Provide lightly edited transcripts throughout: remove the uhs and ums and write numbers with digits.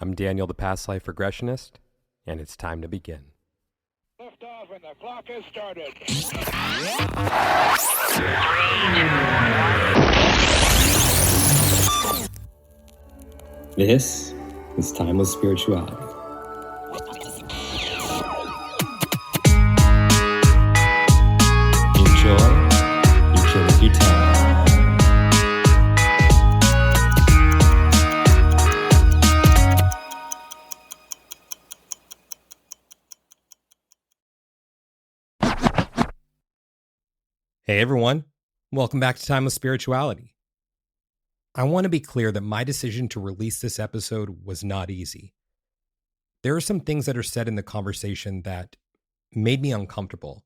I'm Daniel, the past life regressionist, and it's time to begin. Lift off and the clock has started. 3, 2, 1. This is Timeless Spirituality. Enjoy Eternity Time. Hey everyone, welcome back to Timeless Spirituality. I want to be clear that my decision to release this episode was not easy. There are some things that are said in the conversation that made me uncomfortable,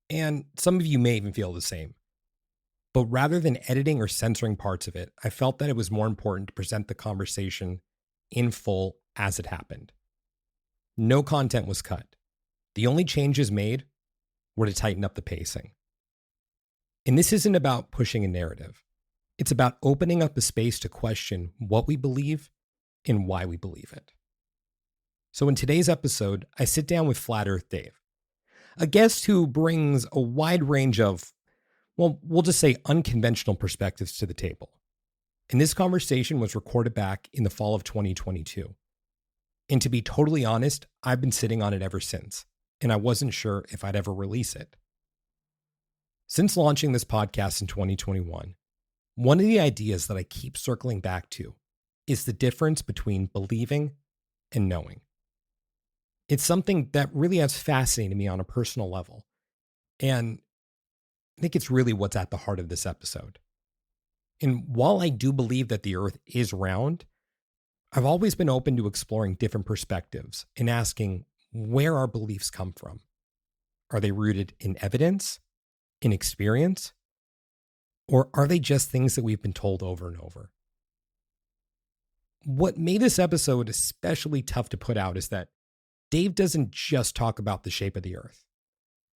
and some of you may even feel the same. But rather than editing or censoring parts of it, I felt that it was more important to present the conversation in full as it happened. No content was cut. The only changes made were to tighten up the pacing. And this isn't about pushing a narrative. It's about opening up a space to question what we believe and why we believe it. So in today's episode, I sit down with Flat Earth Dave, a guest who brings a wide range of, well, we'll just say unconventional perspectives to the table. And this conversation was recorded back in the fall of 2022. And to be totally honest, I've been sitting on it ever since, and I wasn't sure if I'd ever release it. Since launching this podcast in 2021, one of the ideas that I keep circling back to is the difference between believing and knowing. It's something that really has fascinated me on a personal level, and I think it's really what's at the heart of this episode. And while I do believe that the Earth is round, I've always been open to exploring different perspectives and asking where our beliefs come from. Are they rooted in evidence? In experience? Or are they just things that we've been told over and over? What made this episode especially tough to put out is that Dave doesn't just talk about the shape of the Earth.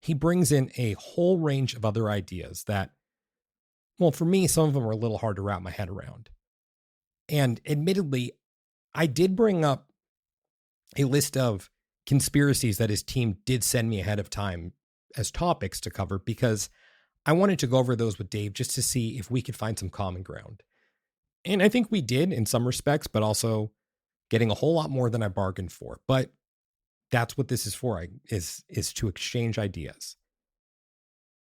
He brings in a whole range of other ideas that, well, for me, some of them are a little hard to wrap my head around. And admittedly, I did bring up a list of conspiracies that his team did send me ahead of time as topics to cover because I wanted to go over those with Dave just to see if we could find some common ground. And I think we did in some respects, but also getting a whole lot more than I bargained for. But that's what this is for, is to exchange ideas.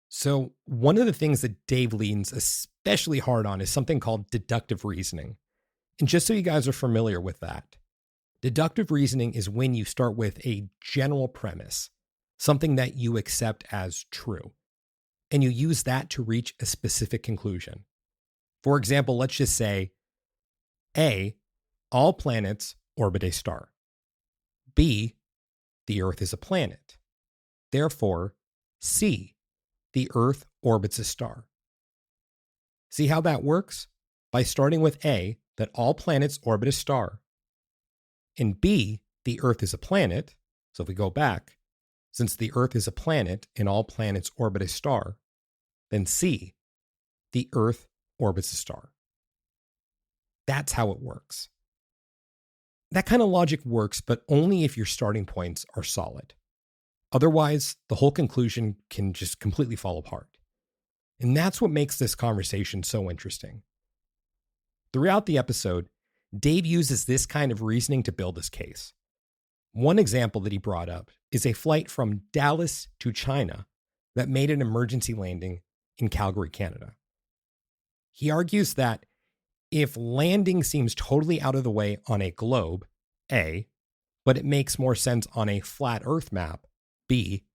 So one of the things that Dave leans especially hard on is something called deductive reasoning. And just so you guys are familiar with that, deductive reasoning is when you start with a general premise, something that you accept as true, and you use that to reach a specific conclusion. For example, let's just say A, all planets orbit a star. B, the Earth is a planet. Therefore, C, the Earth orbits a star. See how that works? By starting with A, that all planets orbit a star, and B, the Earth is a planet. So if we go back, since the Earth is a planet and all planets orbit a star, then C, the Earth orbits a star. That's how it works. That kind of logic works, but only if your starting points are solid. Otherwise, the whole conclusion can just completely fall apart. And that's what makes this conversation so interesting. Throughout the episode, Dave uses this kind of reasoning to build his case. One example that he brought up is a flight from Dallas to China that made an emergency landing in Calgary, Canada. He argues that if landing seems totally out of the way on a globe, A, but it makes more sense on a flat Earth map, B,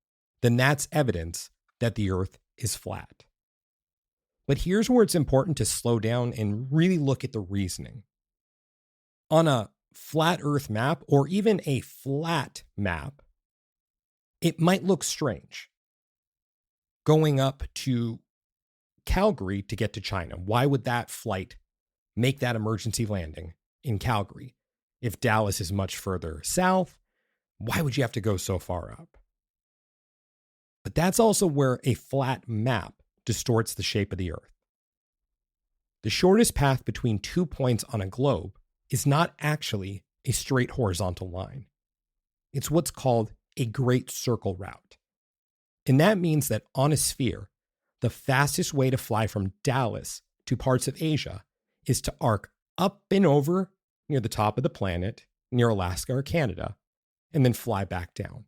then that's evidence that the Earth is flat. But here's where it's important to slow down and really look at the reasoning. On a flat Earth map, or even a flat map, it might look strange. Going up to Calgary to get to China, why would that flight make that emergency landing in Calgary? If Dallas is much further south, why would you have to go so far up? But that's also where a flat map distorts the shape of the Earth. The shortest path between 2 points on a globe is not actually a straight horizontal line. It's what's called a great circle route. And that means that on a sphere, the fastest way to fly from Dallas to parts of Asia is to arc up and over near the top of the planet, near Alaska or Canada, and then fly back down.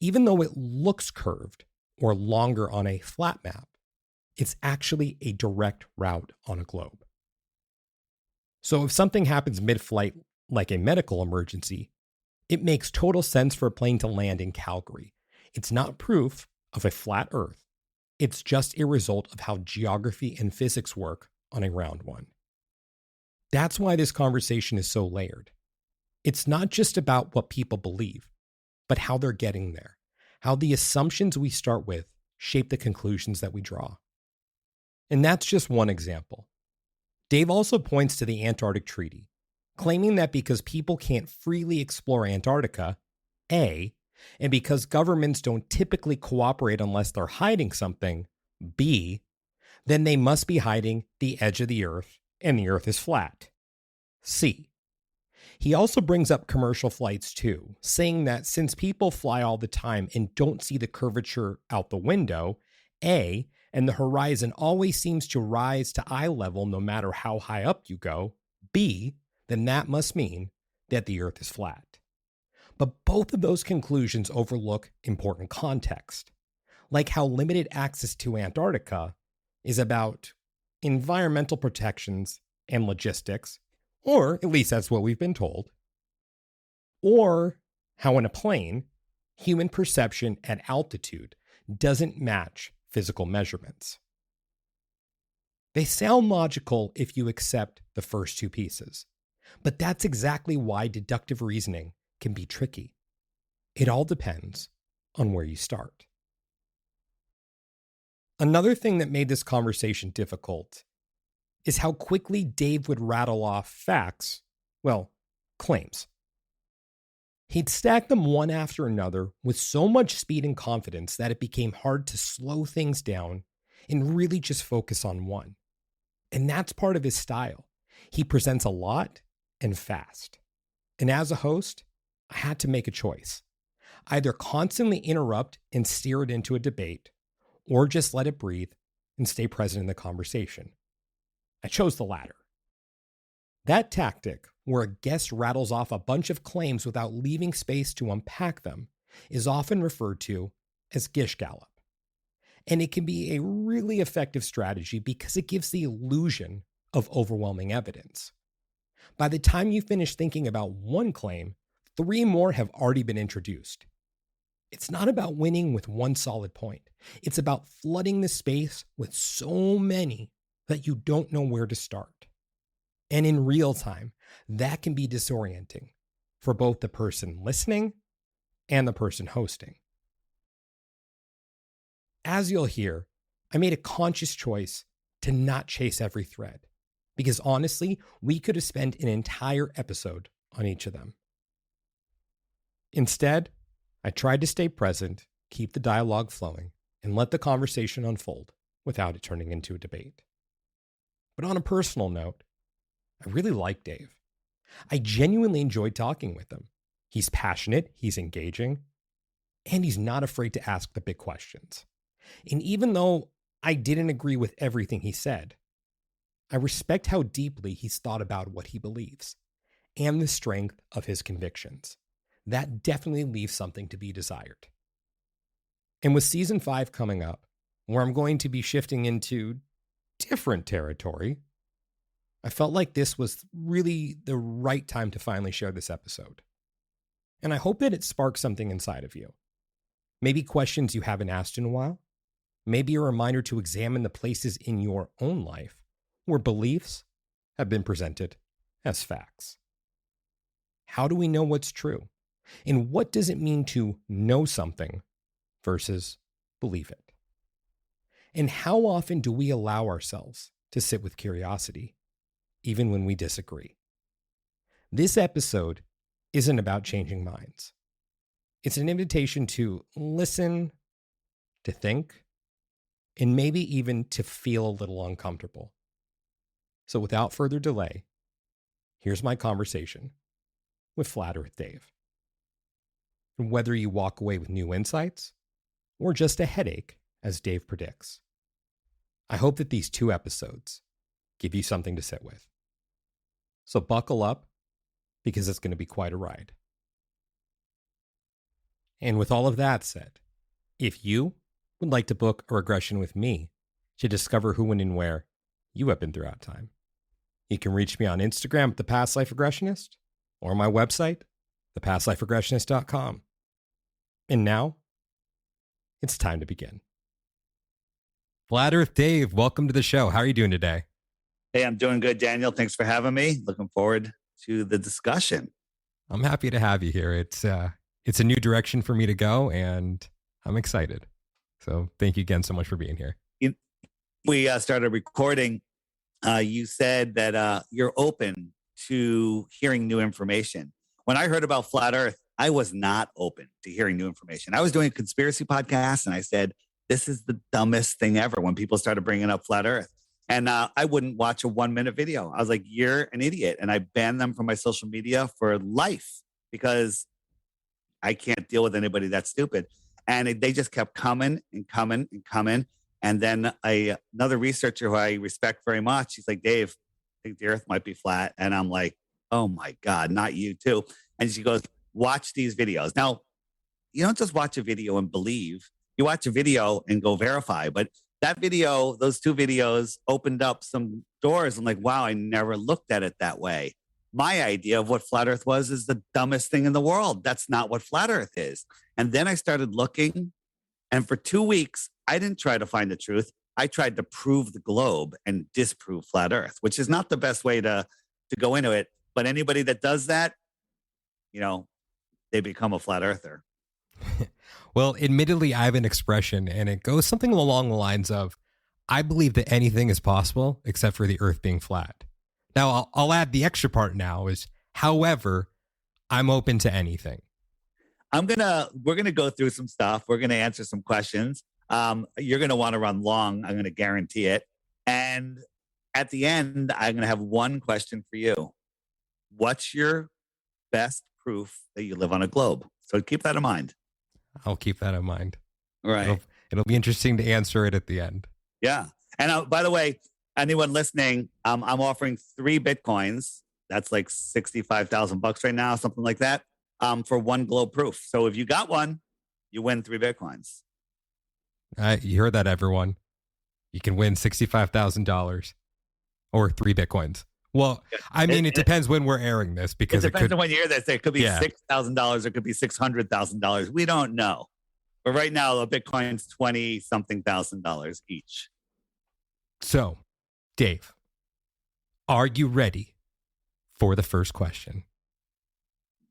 Even though it looks curved or longer on a flat map, it's actually a direct route on a globe. So if something happens mid-flight, like a medical emergency, it makes total sense for a plane to land in Calgary. It's not proof of a flat Earth. It's just a result of how geography and physics work on a round one. That's why this conversation is so layered. It's not just about what people believe, but how they're getting there, how the assumptions we start with shape the conclusions that we draw. And that's just one example. Dave also points to the Antarctic Treaty, claiming that because people can't freely explore Antarctica, A, and because governments don't typically cooperate unless they're hiding something, B, then they must be hiding the edge of the Earth, and the Earth is flat, C. He also brings up commercial flights too, saying that since people fly all the time and don't see the curvature out the window, A, and the horizon always seems to rise to eye level no matter how high up you go, B, then that must mean that the Earth is flat. But both of those conclusions overlook important context, like how limited access to Antarctica is about environmental protections and logistics, or at least that's what we've been told, or how in a plane, human perception at altitude doesn't match physical measurements. They sound logical if you accept the first two pieces, but that's exactly why deductive reasoning can be tricky. It all depends on where you start. Another thing that made this conversation difficult is how quickly Dave would rattle off facts, well, claims. He'd stack them one after another with so much speed and confidence that it became hard to slow things down and really just focus on one. And that's part of his style. He presents a lot and fast. And as a host, I had to make a choice. Either constantly interrupt and steer it into a debate, or just let it breathe and stay present in the conversation. I chose the latter. That tactic, where a guest rattles off a bunch of claims without leaving space to unpack them, is often referred to as gish gallop. And it can be a really effective strategy because it gives the illusion of overwhelming evidence. By the time you finish thinking about one claim, 3 more have already been introduced. It's not about winning with one solid point. It's about flooding the space with so many that you don't know where to start. And in real time, that can be disorienting for both the person listening and the person hosting. As you'll hear, I made a conscious choice to not chase every thread, because honestly, we could have spent an entire episode on each of them. Instead, I tried to stay present, keep the dialogue flowing, and let the conversation unfold without it turning into a debate. But on a personal note, I really like Dave. I genuinely enjoyed talking with him. He's passionate, he's engaging, and he's not afraid to ask the big questions. And even though I didn't agree with everything he said, I respect how deeply he's thought about what he believes and the strength of his convictions. That definitely leaves something to be desired. And with season 5 coming up, where I'm going to be shifting into different territory, I felt like this was really the right time to finally share this episode. And I hope that it sparks something inside of you. Maybe questions you haven't asked in a while. Maybe a reminder to examine the places in your own life where beliefs have been presented as facts. How do we know what's true? And what does it mean to know something versus believe it? And how often do we allow ourselves to sit with curiosity, even when we disagree? This episode isn't about changing minds. It's an invitation to listen, to think, and maybe even to feel a little uncomfortable. So without further delay, here's my conversation with Flat Earth Dave. And whether you walk away with new insights or just a headache, as Dave predicts, I hope that these 2 episodes give you something to sit with. So buckle up, because it's going to be quite a ride. And with all of that said, if you would like to book a regression with me to discover who, when, and where you have been throughout time, you can reach me on Instagram at The Past Life Regressionist or my website, thepastliferegressionist.com. And now, it's time to begin. Flat Earth Dave, welcome to the show. How are you doing today? Hey, I'm doing good, Daniel. Thanks for having me. Looking forward to the discussion. I'm happy to have you here. It's a new direction for me to go, and I'm excited. So thank you again so much for being here. We started recording. You said that you're open to hearing new information. When I heard about Flat Earth, I was not open to hearing new information. I was doing a conspiracy podcast, and I said, this is the dumbest thing ever when people started bringing up Flat Earth. And I wouldn't watch a 1-minute video. I was like, you're an idiot. And I banned them from my social media for life because I can't deal with anybody that's stupid. And they just kept coming and coming and coming. And then another researcher who I respect very much, he's like, Dave, I think the earth might be flat. And I'm like, oh my God, not you too. And she goes, watch these videos. Now, you don't just watch a video and believe. You watch a video and go verify. But that video, those 2 videos opened up some doors. I'm like, wow, I never looked at it that way. My idea of what Flat Earth was is the dumbest thing in the world. That's not what Flat Earth is. And then I started looking. And for 2 weeks, I didn't try to find the truth. I tried to prove the globe and disprove Flat Earth, which is not the best way to go into it. But anybody that does that, they become a flat earther. Well, admittedly, I have an expression, and it goes something along the lines of, I believe that anything is possible except for the earth being flat. Now, I'll add the extra part now is, however, I'm open to anything. We're going to go through some stuff. We're going to answer some questions. You're going to want to run long. I'm going to guarantee it. And at the end, I'm going to have one question for you. What's your best proof that you live on a globe? So keep that in mind. I'll keep that in mind. Right. It'll be interesting to answer it at the end. Yeah. And by the way, anyone listening, I'm offering 3 Bitcoins. That's like $65,000 right now, something like that, for 1 globe proof. So if you got one, you win 3 Bitcoins. You heard that, everyone. You can win $65,000 or 3 Bitcoins. Well, I mean, it depends when we're airing this, because it depends on when you hear this. It could be $6,000, it could be $600,000. We don't know. But right now, a Bitcoin's $20-something thousand each. So, Dave, are you ready for the first question?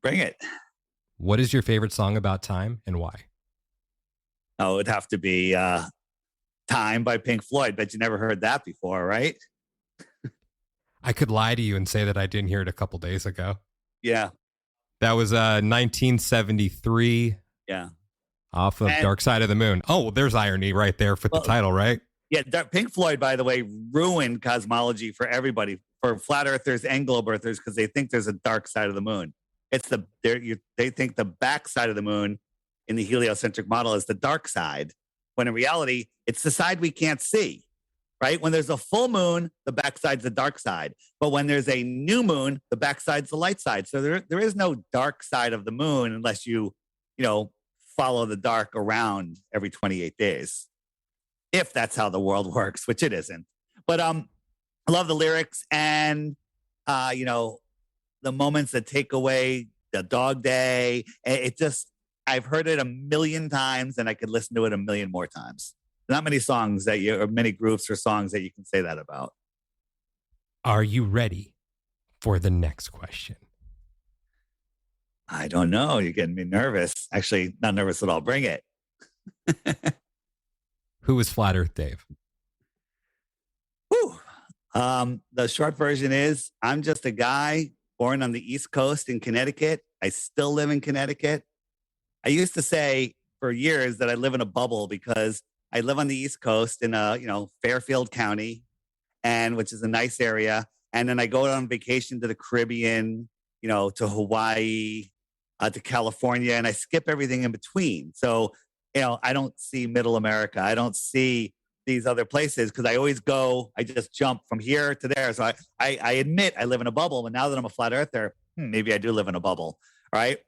Bring it. What is your favorite song about time and why? Oh, it'd have to be Time by Pink Floyd. Bet you never heard that before, right? I could lie to you and say that I didn't hear it a couple days ago. Yeah. That was 1973. Yeah. Off of Dark Side of the Moon. Oh, well, there's irony right there for the title, right? Yeah. Pink Floyd, by the way, ruined cosmology for everybody, for flat earthers and globe earthers, because they think there's a dark side of the moon. It's they think the back side of the moon in the heliocentric model is the dark side, when in reality, it's the side we can't see. Right? When there's a full moon, the backside's the dark side. But when there's a new moon, the backside's the light side. So there is no dark side of the moon unless you follow the dark around every 28 days. If that's how the world works, which it isn't. But I love the lyrics and the moments that take away the dog day. I've heard it a million times, and I could listen to it a million more times. Not many songs or many groups or songs that you can say that about. Are you ready for the next question? I don't know. You're getting me nervous. Actually, not nervous at all. Bring it. Who is Flat Earth Dave? Whew. The short version is, I'm just a guy born on the East Coast in Connecticut. I still live in Connecticut. I used to say for years that I live in a bubble because I live on the East Coast in Fairfield County, which is a nice area. And then I go on vacation to the Caribbean to Hawaii, to California, and I skip everything in between. So, I don't see middle America. I don't see these other places because I just jump from here to there. So I admit I live in a bubble, but now that I'm a flat earther, maybe I do live in a bubble. Right.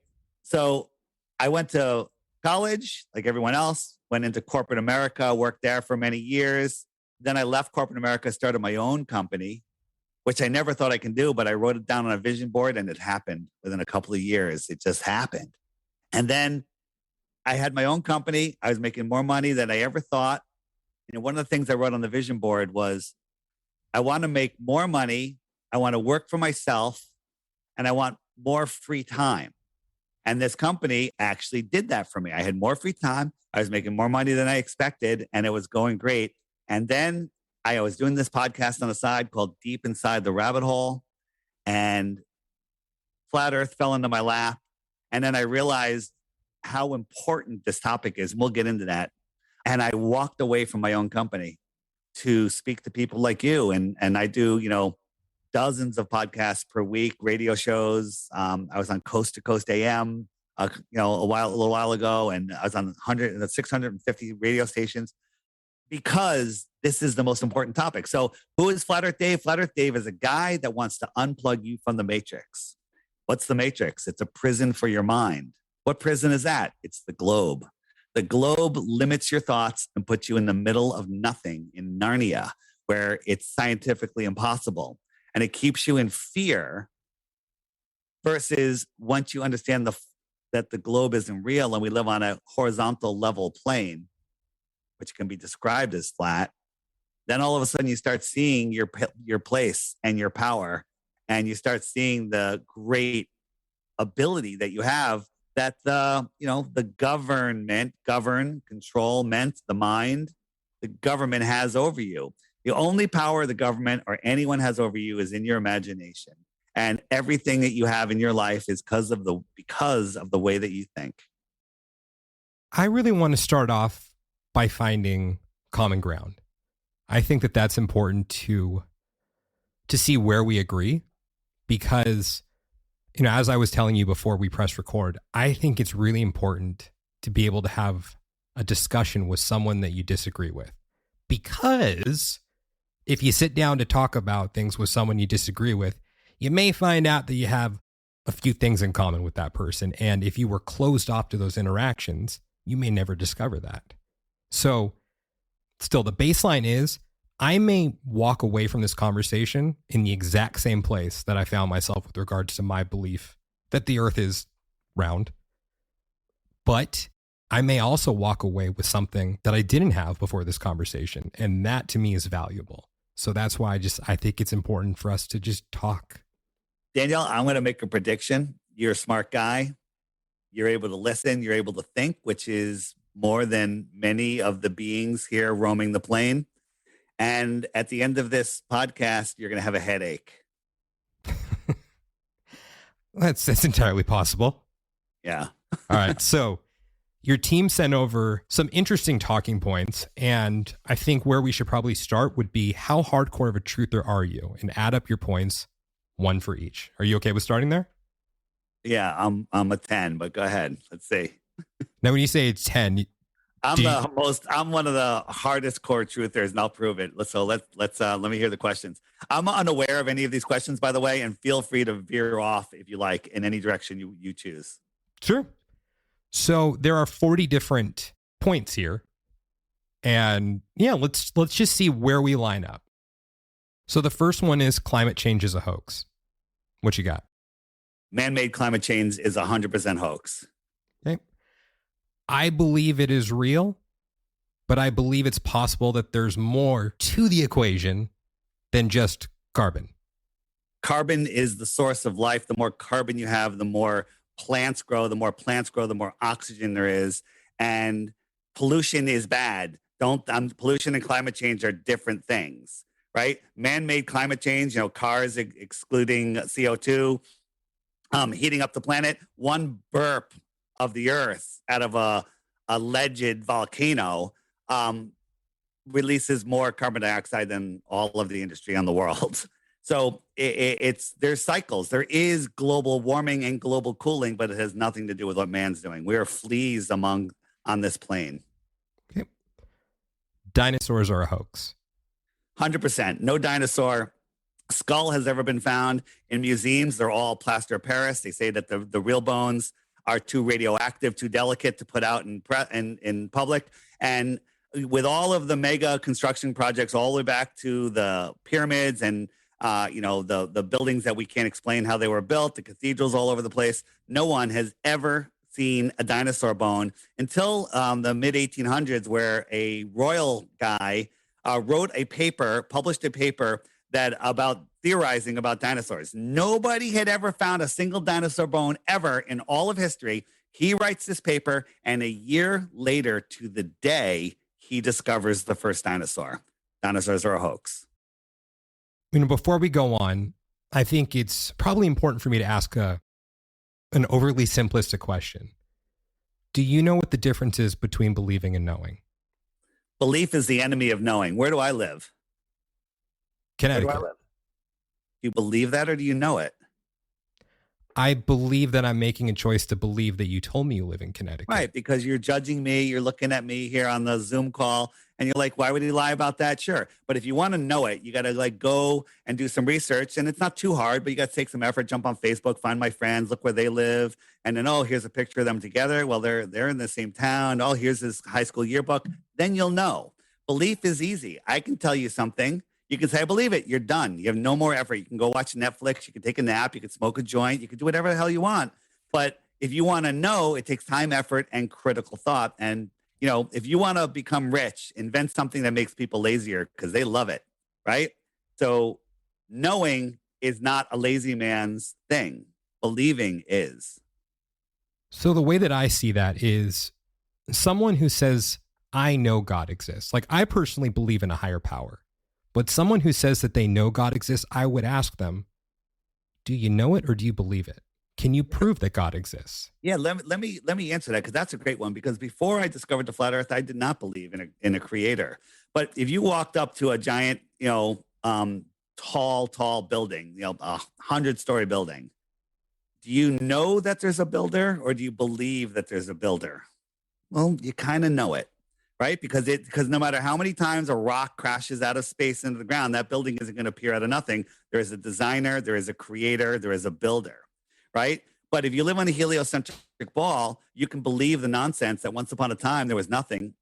So I went to college like everyone else, went into corporate America, worked there for many years. Then I left corporate America, started my own company, which I never thought I can do, but I wrote it down on a vision board and it happened within a couple of years. It just happened. And then I had my own company. I was making more money than I ever thought. One of the things I wrote on the vision board was, I want to make more money. I want to work for myself and I want more free time. And this company actually did that for me. I had more free time. I was making more money than I expected and it was going great. And then I was doing this podcast on the side called Deep Inside the Rabbit Hole, and Flat Earth fell into my lap. And then I realized how important this topic is. And we'll get into that. And I walked away from my own company to speak to people like you. And I do, dozens of podcasts per week, radio shows. I was on Coast to Coast AM, a little while ago, and I was on 650 radio stations because this is the most important topic. So who is Flat Earth Dave? Flat Earth Dave is a guy that wants to unplug you from the matrix. What's the matrix? It's a prison for your mind. What prison is that? It's the globe. The globe limits your thoughts and puts you in the middle of nothing in Narnia, where it's scientifically impossible. And it keeps you in fear versus once you understand that the globe isn't real and we live on a horizontal level plane, which can be described as flat, then all of a sudden you start seeing your place and your power, and you start seeing the great ability that you have that the government has over you. The only power the government or anyone has over you is in your imagination. And everything that you have in your life is because of the way that you think. I really want to start off by finding common ground. I think that that's important to see where we agree, because as I was telling you before we press record, I think it's really important to be able to have a discussion with someone that you disagree with. Because if you sit down to talk about things with someone you disagree with, you may find out that you have a few things in common with that person. And if you were closed off to those interactions, you may never discover that. So still, the baseline is I may walk away from this conversation in the exact same place that I found myself with regards to my belief that the earth is round. But I may also walk away with something that I didn't have before this conversation. And that to me is valuable. So that's why I think it's important for us to just talk. Danielle, I'm going to make a prediction. You're a smart guy. You're able to listen. You're able to think, which is more than many of the beings here roaming the plane. And at the end of this podcast, you're going to have a headache. That's entirely possible. Yeah. All right. So your team sent over some interesting talking points. And I think where we should probably start would be, how hardcore of a truther are you? And add up your points, one for each. Are you okay with starting there? Yeah, I'm a 10, but go ahead. Let's see. Now, when you say it's 10, I'm one of the hardest core truthers, and I'll prove it. Let me hear the questions. I'm unaware of any of these questions, by the way, and feel free to veer off if you like in any direction you choose. Sure. So there are 40 different points here. And yeah, let's just see where we line up. So the first one is climate change is a hoax. What you got? Man-made climate change is 100% hoax. Okay. I believe it is real, but I believe it's possible that there's more to the equation than just carbon. Carbon is the source of life. The more carbon you have, the more plants grow. The more plants grow, the more oxygen there is. And pollution is bad. Pollution and climate change are different things, right? Man-made climate change, cars excluding CO2, heating up the planet. One burp of the earth out of a alleged volcano releases more carbon dioxide than all of the industry on the world. So there's cycles. There is global warming and global cooling, but it has nothing to do with what man's doing. We are fleas on this plane. Okay. Dinosaurs are a hoax. 100%. No dinosaur skull has ever been found in museums. They're all plaster of Paris. They say that the real bones are too radioactive, too delicate to put out in public. And with all of the mega construction projects, all the way back to the pyramids and the buildings that we can't explain how they were built, the cathedrals all over the place, no one has ever seen a dinosaur bone until the mid 1800s, where a royal guy published a paper that about theorizing about dinosaurs. Nobody had ever found a single dinosaur bone ever in all of history. He writes this paper, and a year later to the day, he discovers the first dinosaur. Dinosaurs are a hoax. Before we go on, I think it's probably important for me to ask an overly simplistic question. Do you know what the difference is between believing and knowing? Belief is the enemy of knowing. Where do I live? Connecticut. Where do I live? Do you believe that, or do you know it? I believe that I'm making a choice to believe that you told me you live in Connecticut. Right, because you're judging me. You're looking at me here on the Zoom call, and you're like, why would he lie about that? Sure. But if you want to know it, you got to go and do some research. And it's not too hard, but you got to take some effort, jump on Facebook, find my friends, look where they live. And then, here's a picture of them together. Well, they're in the same town. Oh, here's his high school yearbook. Then you'll know. Belief is easy. I can tell you something. You can say, I believe it. You're done. You have no more effort. You can go watch Netflix. You can take a nap. You can smoke a joint. You can do whatever the hell you want. But if you want to know, it takes time, effort, and critical thought. And, if you want to become rich, invent something that makes people lazier because they love it, right? So knowing is not a lazy man's thing. Believing is. So the way that I see that is someone who says, I know God exists. Like, I personally believe in a higher power. But someone who says that they know God exists, I would ask them, do you know it or do you believe it? Can you prove that God exists? Yeah, let me answer that, because that's a great one. Because before I discovered the flat Earth, I did not believe in a creator. But if you walked up to a giant, tall building, 100-story building, do you know that there's a builder, or do you believe that there's a builder? Well, you kind of know it. Right? Because no matter how many times a rock crashes out of space into the ground, that building isn't going to appear out of nothing. There is a designer, there is a creator, there is a builder, right? But if you live on a heliocentric ball, you can believe the nonsense that once upon a time there was nothing.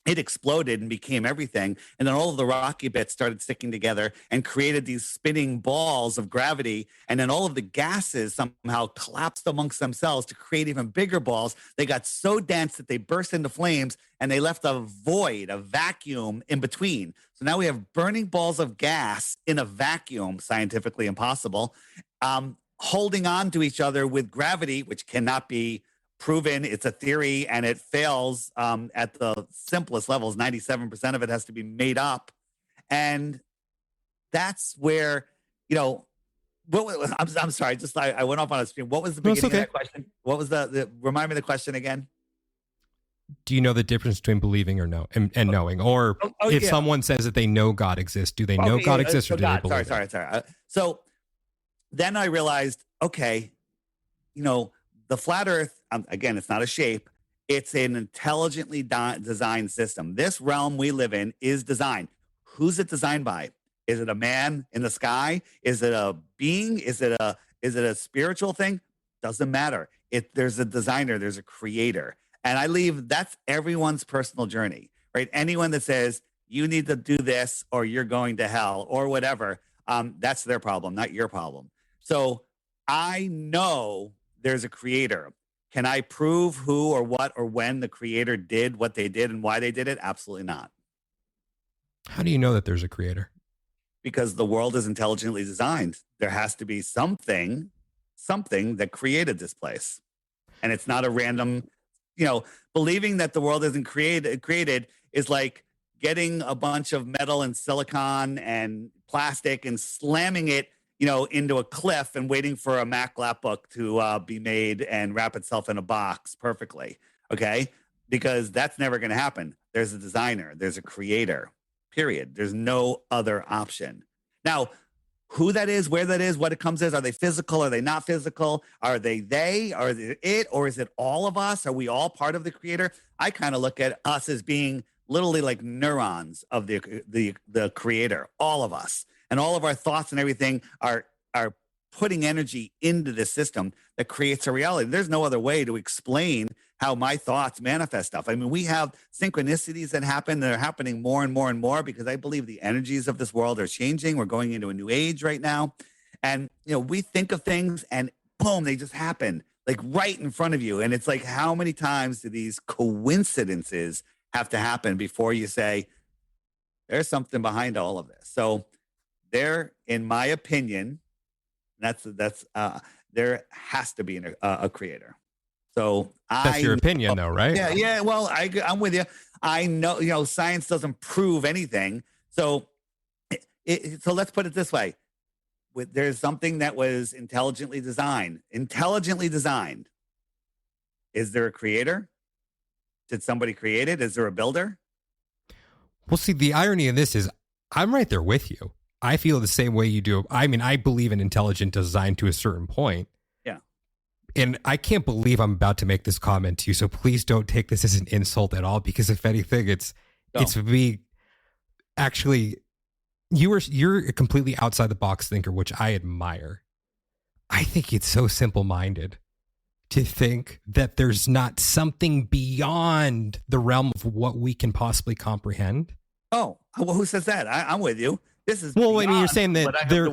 It exploded and became everything. And then all of the rocky bits started sticking together and created these spinning balls of gravity. And then all of the gases somehow collapsed amongst themselves to create even bigger balls. They got so dense that they burst into flames, and they left a void, a vacuum in between. So now we have burning balls of gas in a vacuum, scientifically impossible, holding on to each other with gravity, which cannot be proven. It's a theory, and it fails at the simplest levels. 97% of it has to be made up. And that's where, I'm sorry, I went off on a stream. What was the beginning of that question? What was remind me the question again? Do you know the difference between believing or and knowing? Or if someone says that they know God exists, do they know God exists, or do they believe it? Sorry. So then I realized, okay, the flat Earth, again, it's not a shape. It's an intelligently designed system. This realm we live in is designed. Who's it designed by? Is it a man in the sky? Is it a being? Is it a spiritual thing? Doesn't matter. There's a designer. There's a creator. And that's everyone's personal journey, right? Anyone that says you need to do this or you're going to hell or whatever, that's their problem, not your problem. So I know there's a creator. Can I prove who or what or when the creator did what they did and why they did it? Absolutely not. How do you know that there's a creator? Because the world is intelligently designed. There has to be something that created this place. And it's not a random, believing that the world isn't created is like getting a bunch of metal and silicon and plastic and slamming it into a cliff and waiting for a Mac laptop to be made and wrap itself in a box perfectly, okay? Because that's never going to happen. There's a designer. There's a creator, period. There's no other option. Now, who that is, where that is, what it comes as. Are they physical? Are they not physical? Are they? Are they it? Or is it all of us? Are we all part of the creator? I kind of look at us as being literally like neurons of the creator, all of us. And all of our thoughts and everything are putting energy into this system that creates a reality. There's no other way to explain how my thoughts manifest stuff. I mean, we have synchronicities that happen that are happening more and more and more because I believe the energies of this world are changing. We're going into a new age right now. And, we think of things and boom, they just happen like right in front of you. And it's like, how many times do these coincidences have to happen before you say, there's something behind all of this? So there, in my opinion, there has to be a creator. So that's your opinion, though, right? Yeah. Well, I'm with you. I know, science doesn't prove anything. So, so let's put it this way: there's something that was intelligently designed. Is there a creator? Did somebody create it? Is there a builder? Well, see, the irony in this is, I'm right there with you. I feel the same way you do. I mean, I believe in intelligent design to a certain point. Yeah. And I can't believe I'm about to make this comment to you. So please don't take this as an insult at all, because if anything, it's me. Actually, you're a completely outside the box thinker, which I admire. I think it's so simple-minded to think that there's not something beyond the realm of what we can possibly comprehend. Oh, well, who says that? I'm with you. This is you're saying that there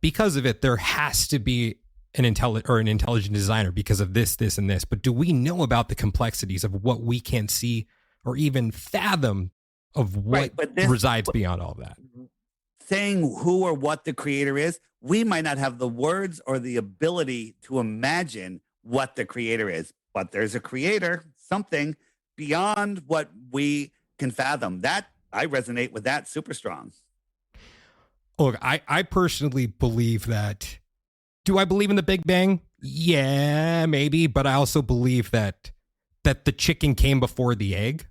because of it, there has to be an intelligent designer because of this, and this. But do we know about the complexities of what we can't see or even fathom of what resides beyond all that? Saying who or what the creator is, we might not have the words or the ability to imagine what the creator is, but there's a creator, something beyond what we can fathom. That I resonate with that super strong. Look, I personally believe that. Do I believe in the Big Bang? Yeah, maybe. But I also believe that the chicken came before the egg,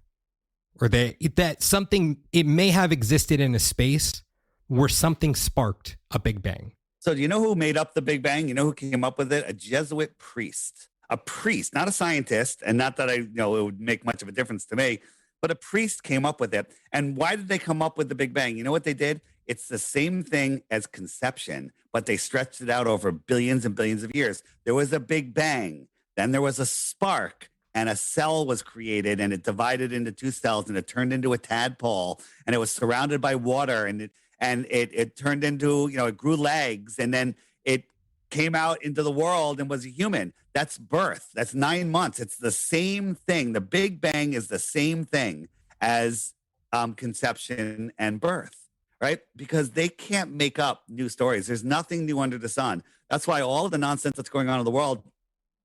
or that something, it may have existed in a space where something sparked a Big Bang. So do you know who made up the Big Bang? You know who came up with it? A Jesuit priest. A priest, not a scientist, and not that it would make much of a difference to me, but a priest came up with it. And why did they come up with the Big Bang? You know what they did? It's the same thing as conception, but they stretched it out over billions and billions of years. There was a Big Bang, then there was a spark, and a cell was created, and it divided into two cells, and it turned into a tadpole, and it was surrounded by water, and it turned into, it grew legs, and then it came out into the world and was a human. That's birth. That's 9 months. It's the same thing. The Big Bang is the same thing as conception and birth. Right? Because they can't make up new stories. There's nothing new under the sun. That's why all of the nonsense that's going on in the world,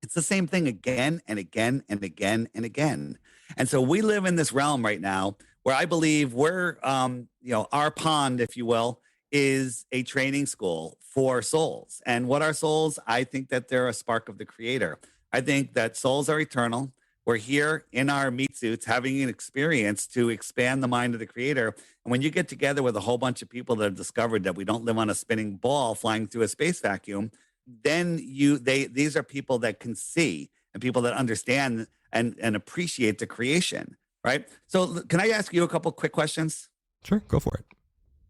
it's the same thing again and again and again and again. And so we live in this realm right now where I believe we're, our pond, if you will, is a training school for souls. And what are souls? I think that they're a spark of the creator. I think that souls are eternal. We're here in our meat suits having an experience to expand the mind of the creator. And when you get together with a whole bunch of people that have discovered that we don't live on a spinning ball flying through a space vacuum, then these are people that can see and people that understand and appreciate the creation, right? So can I ask you a couple quick questions? Sure, go for it.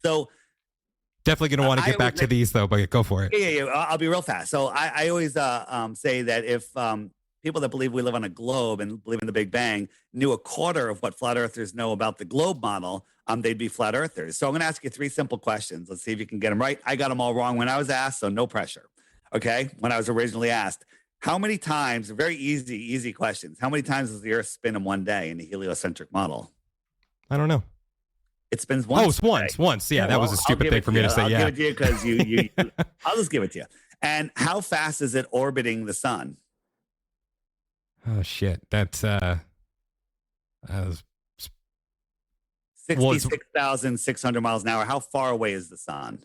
So definitely going to want to get back to these though, but go for it. Yeah. I'll be real fast. So I always say that if people that believe we live on a globe and believe in the Big Bang knew a quarter of what flat earthers know about the globe model, they'd be flat earthers. So I'm going to ask you 3 simple questions. Let's see if you can get them right. I got them all wrong when I was asked, so no pressure. Okay. When I was originally asked, how many times, very easy questions. How many times does the earth spin in one day in the heliocentric model? I don't know. It spins once. Oh, it's once. Yeah, that was a stupid thing for me to say. I'll give it to you because you I'll just give it to you. And how fast is it orbiting the sun? Oh shit! That's 66,600 miles an hour. How far away is the sun?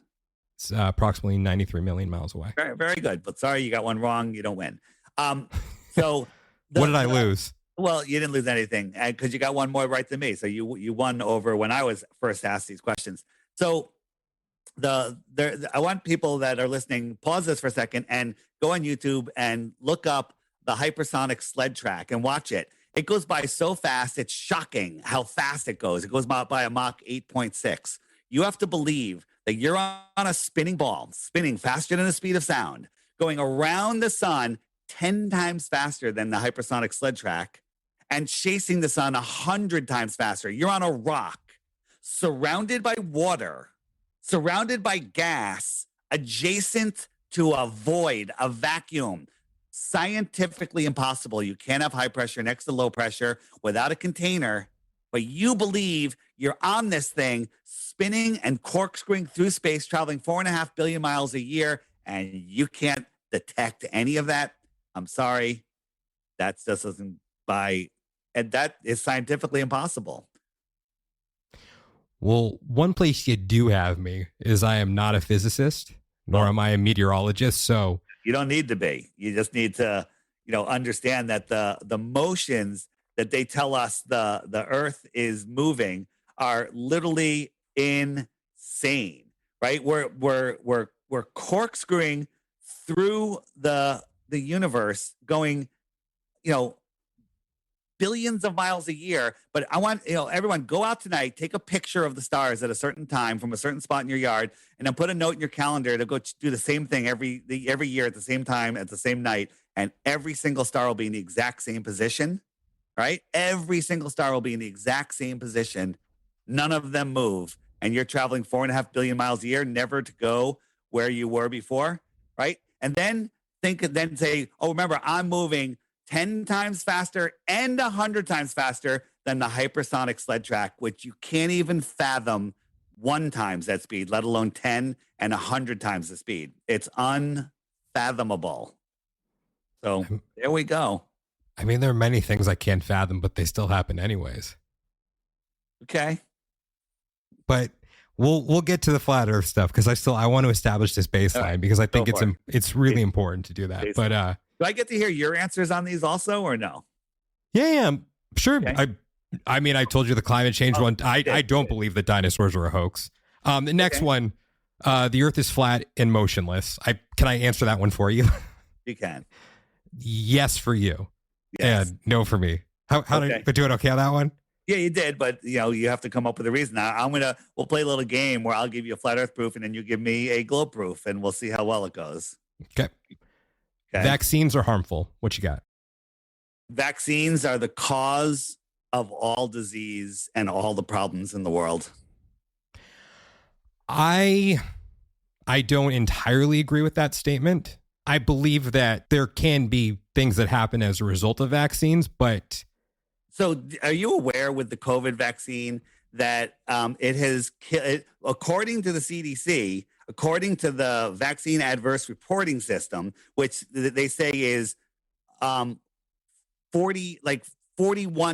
It's approximately 93 million miles away. Very, very good. But sorry, you got one wrong. You don't win. So what did I lose? Well, you didn't lose anything because you got one more right than me. So you won over when I was first asked these questions. So I want people that are listening, pause this for a second and go on YouTube and look up the hypersonic sled track and watch it. It goes by so fast, it's shocking how fast it goes. It goes by a Mach 8.6. You have to believe that you're on a spinning ball, spinning faster than the speed of sound, going around the sun 10 times faster than the hypersonic sled track and chasing the sun 100 times faster. You're on a rock, surrounded by water, surrounded by gas, adjacent to a void, a vacuum. Scientifically impossible. You can't have high pressure next to low pressure without a container, but you believe you're on this thing spinning and corkscrewing through space, traveling 4.5 billion miles a year, and you can't detect any of that. I'm sorry. That just doesn't and that is scientifically impossible. Well, one place you do have me is I am not a physicist, nor am I a meteorologist. So you don't need to be. You just need to, understand that the motions that they tell us the Earth is moving are literally insane, right? We're corkscrewing through the universe, going, billions of miles a year. But I want, everyone go out tonight, take a picture of the stars at a certain time from a certain spot in your yard, and then put a note in your calendar to go do the same thing every year at the same time, at the same night. And every single star will be in the exact same position, right? Every single star will be in the exact same position. None of them move. And you're traveling 4.5 billion miles a year, never to go where you were before, right? And then say, oh, remember, I'm moving 10 times faster and 100 times faster than the hypersonic sled track, which you can't even fathom 1 times that speed, let alone 10 and 100 times the speed. It's unfathomable. So there we go. I mean, there are many things I can't fathom, but they still happen anyways. Okay. But we'll get to the flat Earth stuff because I want to establish this baseline right, because I think it's really important to do that. Baseline. But do I get to hear your answers on these also, or no? Yeah, sure. Okay. I mean, I told you the climate change one. I don't believe that dinosaurs are a hoax. The next one, the Earth is flat and motionless. Can I answer that one for you? You can. Yes for you. Yes. And no for me. How did I do it okay on that one? Yeah, you did, but you have to come up with a reason. We'll play a little game where I'll give you a flat Earth proof and then you give me a globe proof, and we'll see how well it goes. Okay. Vaccines are harmful. What you got? Vaccines are the cause of all disease and all the problems in the world. I don't entirely agree with that statement. I believe that there can be things that happen as a result of vaccines, but... So are you aware with the COVID vaccine that it has, according to the CDC, according to the Vaccine Adverse Reporting System, which they say is 41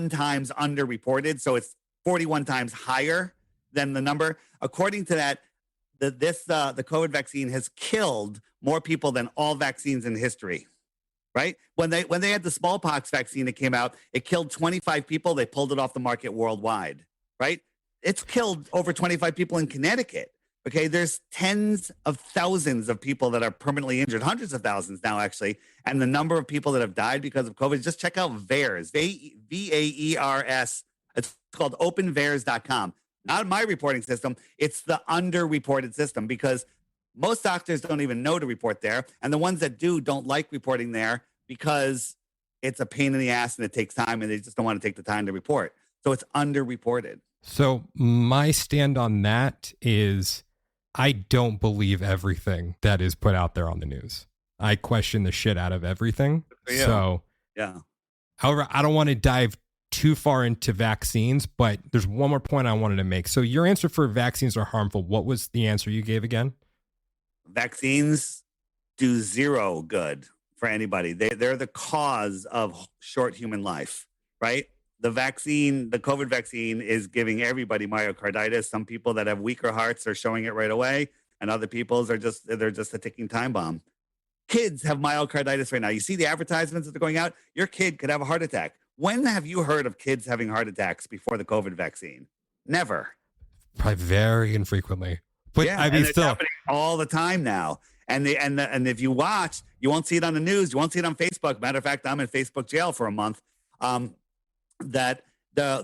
times underreported, so it's 41 times higher than the number. According to that, the COVID vaccine has killed more people than all vaccines in history. Right? When they had the smallpox vaccine that came out, it killed 25 people. They pulled it off the market worldwide. Right? It's killed over 25 people in Connecticut. Okay, there's tens of thousands of people that are permanently injured, hundreds of thousands now, actually. And the number of people that have died because of COVID, just check out VAERS, VAERS. It's called openvaers.com. Not my reporting system. It's the underreported system because most doctors don't even know to report there. And the ones that do don't like reporting there because it's a pain in the ass and it takes time and they just don't want to take the time to report. So it's underreported. So my stand on that is I don't believe everything that is put out there on the news. I question the shit out of everything. Yeah. So yeah. However, I don't want to dive too far into vaccines, but there's one more point I wanted to make. So your answer for vaccines are harmful. What was the answer you gave again? Vaccines do zero good for anybody. They're the cause of short human life, right? The COVID vaccine is giving everybody myocarditis. Some people that have weaker hearts are showing it right away, and other people's they're just a ticking time bomb. Kids have myocarditis right now. You see the advertisements that are going out? Your kid could have a heart attack. When have you heard of kids having heart attacks before the COVID vaccine? Never. Probably very infrequently. But Yeah, I mean, and it's still, happening all the time now. And if you watch, you won't see it on the news. You won't see it on Facebook. Matter of fact, I'm in Facebook jail for a month. That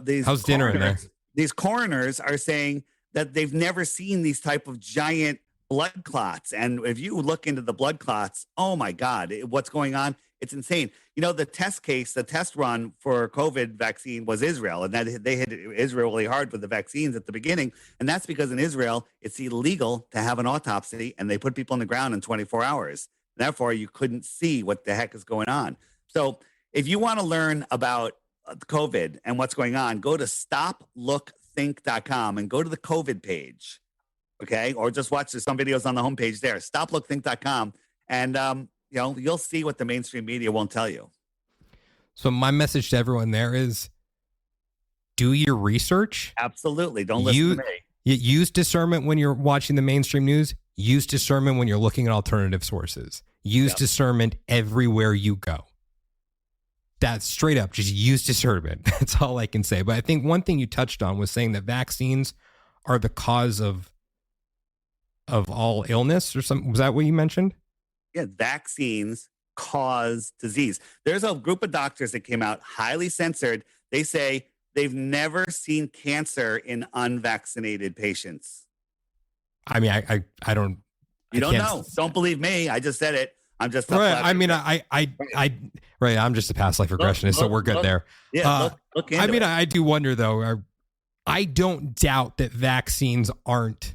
these how's dinner in there? These coroners are saying that they've never seen these type of giant blood clots. And if you look into the blood clots, oh my God, what's going on? It's insane. The test run for COVID vaccine was Israel, and that they hit Israel really hard with the vaccines at the beginning. And that's because in Israel, it's illegal to have an autopsy, and they put people on the ground in 24 hours. Therefore, you couldn't see what the heck is going on. So if you want to learn about COVID and what's going on, go to stoplookthink.com and go to the COVID page. Okay. Or just watch some videos on the homepage there, stoplookthink.com. And, you'll see what the mainstream media won't tell you. So my message to everyone there is do your research. Absolutely. Don't listen to me. Use discernment when you're watching the mainstream news. Use discernment when you're looking at alternative sources. Use discernment everywhere you go. That's straight up. Just use discernment. That's all I can say. But I think one thing you touched on was saying that vaccines are the cause of all illness or something. Was that what you mentioned? Yeah, vaccines cause disease. There's a group of doctors that came out highly censored. They say they've never seen cancer in unvaccinated patients. I mean, I don't. You don't know. Don't believe me. I just said it. I'm just right. I mean, right. I'm just a past life regressionist, so we're good there. Yeah. Look into it. I do wonder though. I don't doubt that vaccines aren't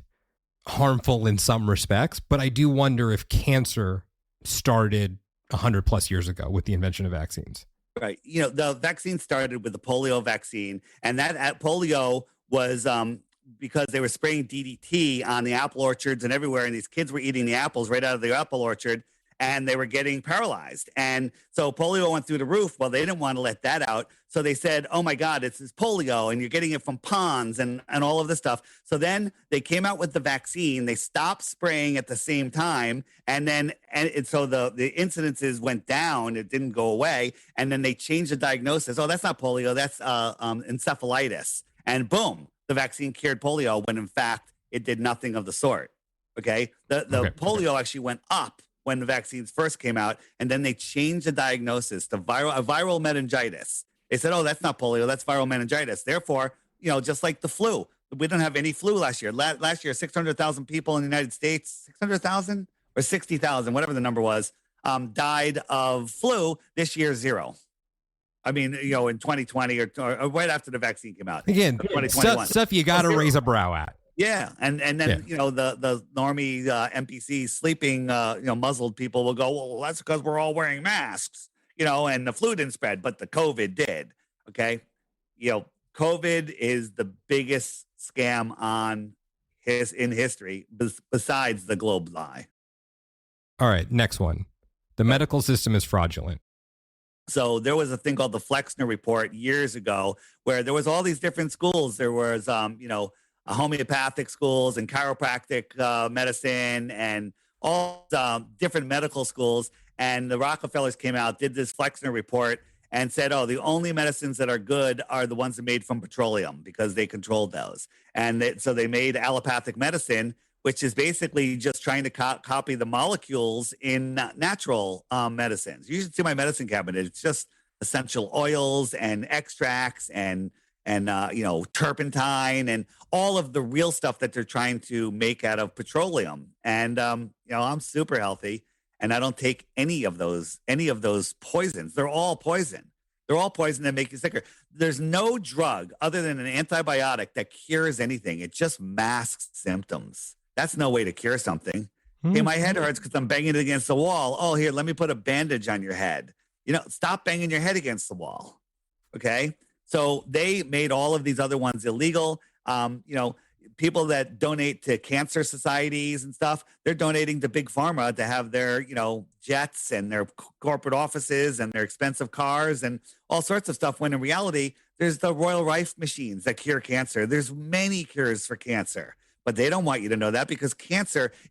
harmful in some respects, but I do wonder if cancer started 100+ years ago with the invention of vaccines. Right. The vaccine started with the polio vaccine, and that polio was because they were spraying DDT on the apple orchards and everywhere, and these kids were eating the apples right out of the apple orchard, and they were getting paralyzed. And so polio went through the roof. Well, they didn't want to let that out. So they said, oh my God, it's this polio and you're getting it from ponds and all of this stuff. So then they came out with the vaccine. They stopped spraying at the same time. And so the incidences went down. It didn't go away. And then they changed the diagnosis. Oh, that's not polio. That's encephalitis. And boom, the vaccine cured polio when in fact it did nothing of the sort. Okay. The polio actually went up when the vaccines first came out, and then they changed the diagnosis to viral meningitis. They said, oh, that's not polio, that's viral meningitis. Therefore, just like the flu, we didn't have any flu last year. Last year, 600,000 people in the United States, 600,000 or 60,000, whatever the number was, died of flu. This year, 0. I mean, in 2020 or right after the vaccine came out. Again, stuff you got to raise a brow at. Yeah, and then the normie NPC sleeping muzzled people will go, well, that's because we're all wearing masks, and the flu didn't spread, but the COVID did. Okay, COVID is the biggest scam in history besides the globe lie. All right, next one. The medical system is fraudulent. So there was a thing called the Flexner Report years ago, where there was all these different schools. There was homeopathic schools and chiropractic medicine and all different medical schools. And the Rockefellers came out, did this Flexner report and said, oh, the only medicines that are good are the ones that are made from petroleum because they controlled those. And so they made allopathic medicine, which is basically just trying to copy the molecules in natural medicines. You should see my medicine cabinet. It's just essential oils and extracts and turpentine and all of the real stuff that they're trying to make out of petroleum. And, I'm super healthy and I don't take any of those poisons. They're all poison. They're all poison that make you sicker. There's no drug other than an antibiotic that cures anything. It just masks symptoms. That's no way to cure something. Hey, my head hurts because I'm banging it against the wall. Oh, here, let me put a bandage on your head. Stop banging your head against the wall. Okay. So they made all of these other ones illegal. People that donate to cancer societies and stuff, they're donating to Big Pharma to have their, jets and their corporate offices and their expensive cars and all sorts of stuff. When in reality, there's the Royal Rife machines that cure cancer. There's many cures for cancer, but they don't want you to know that because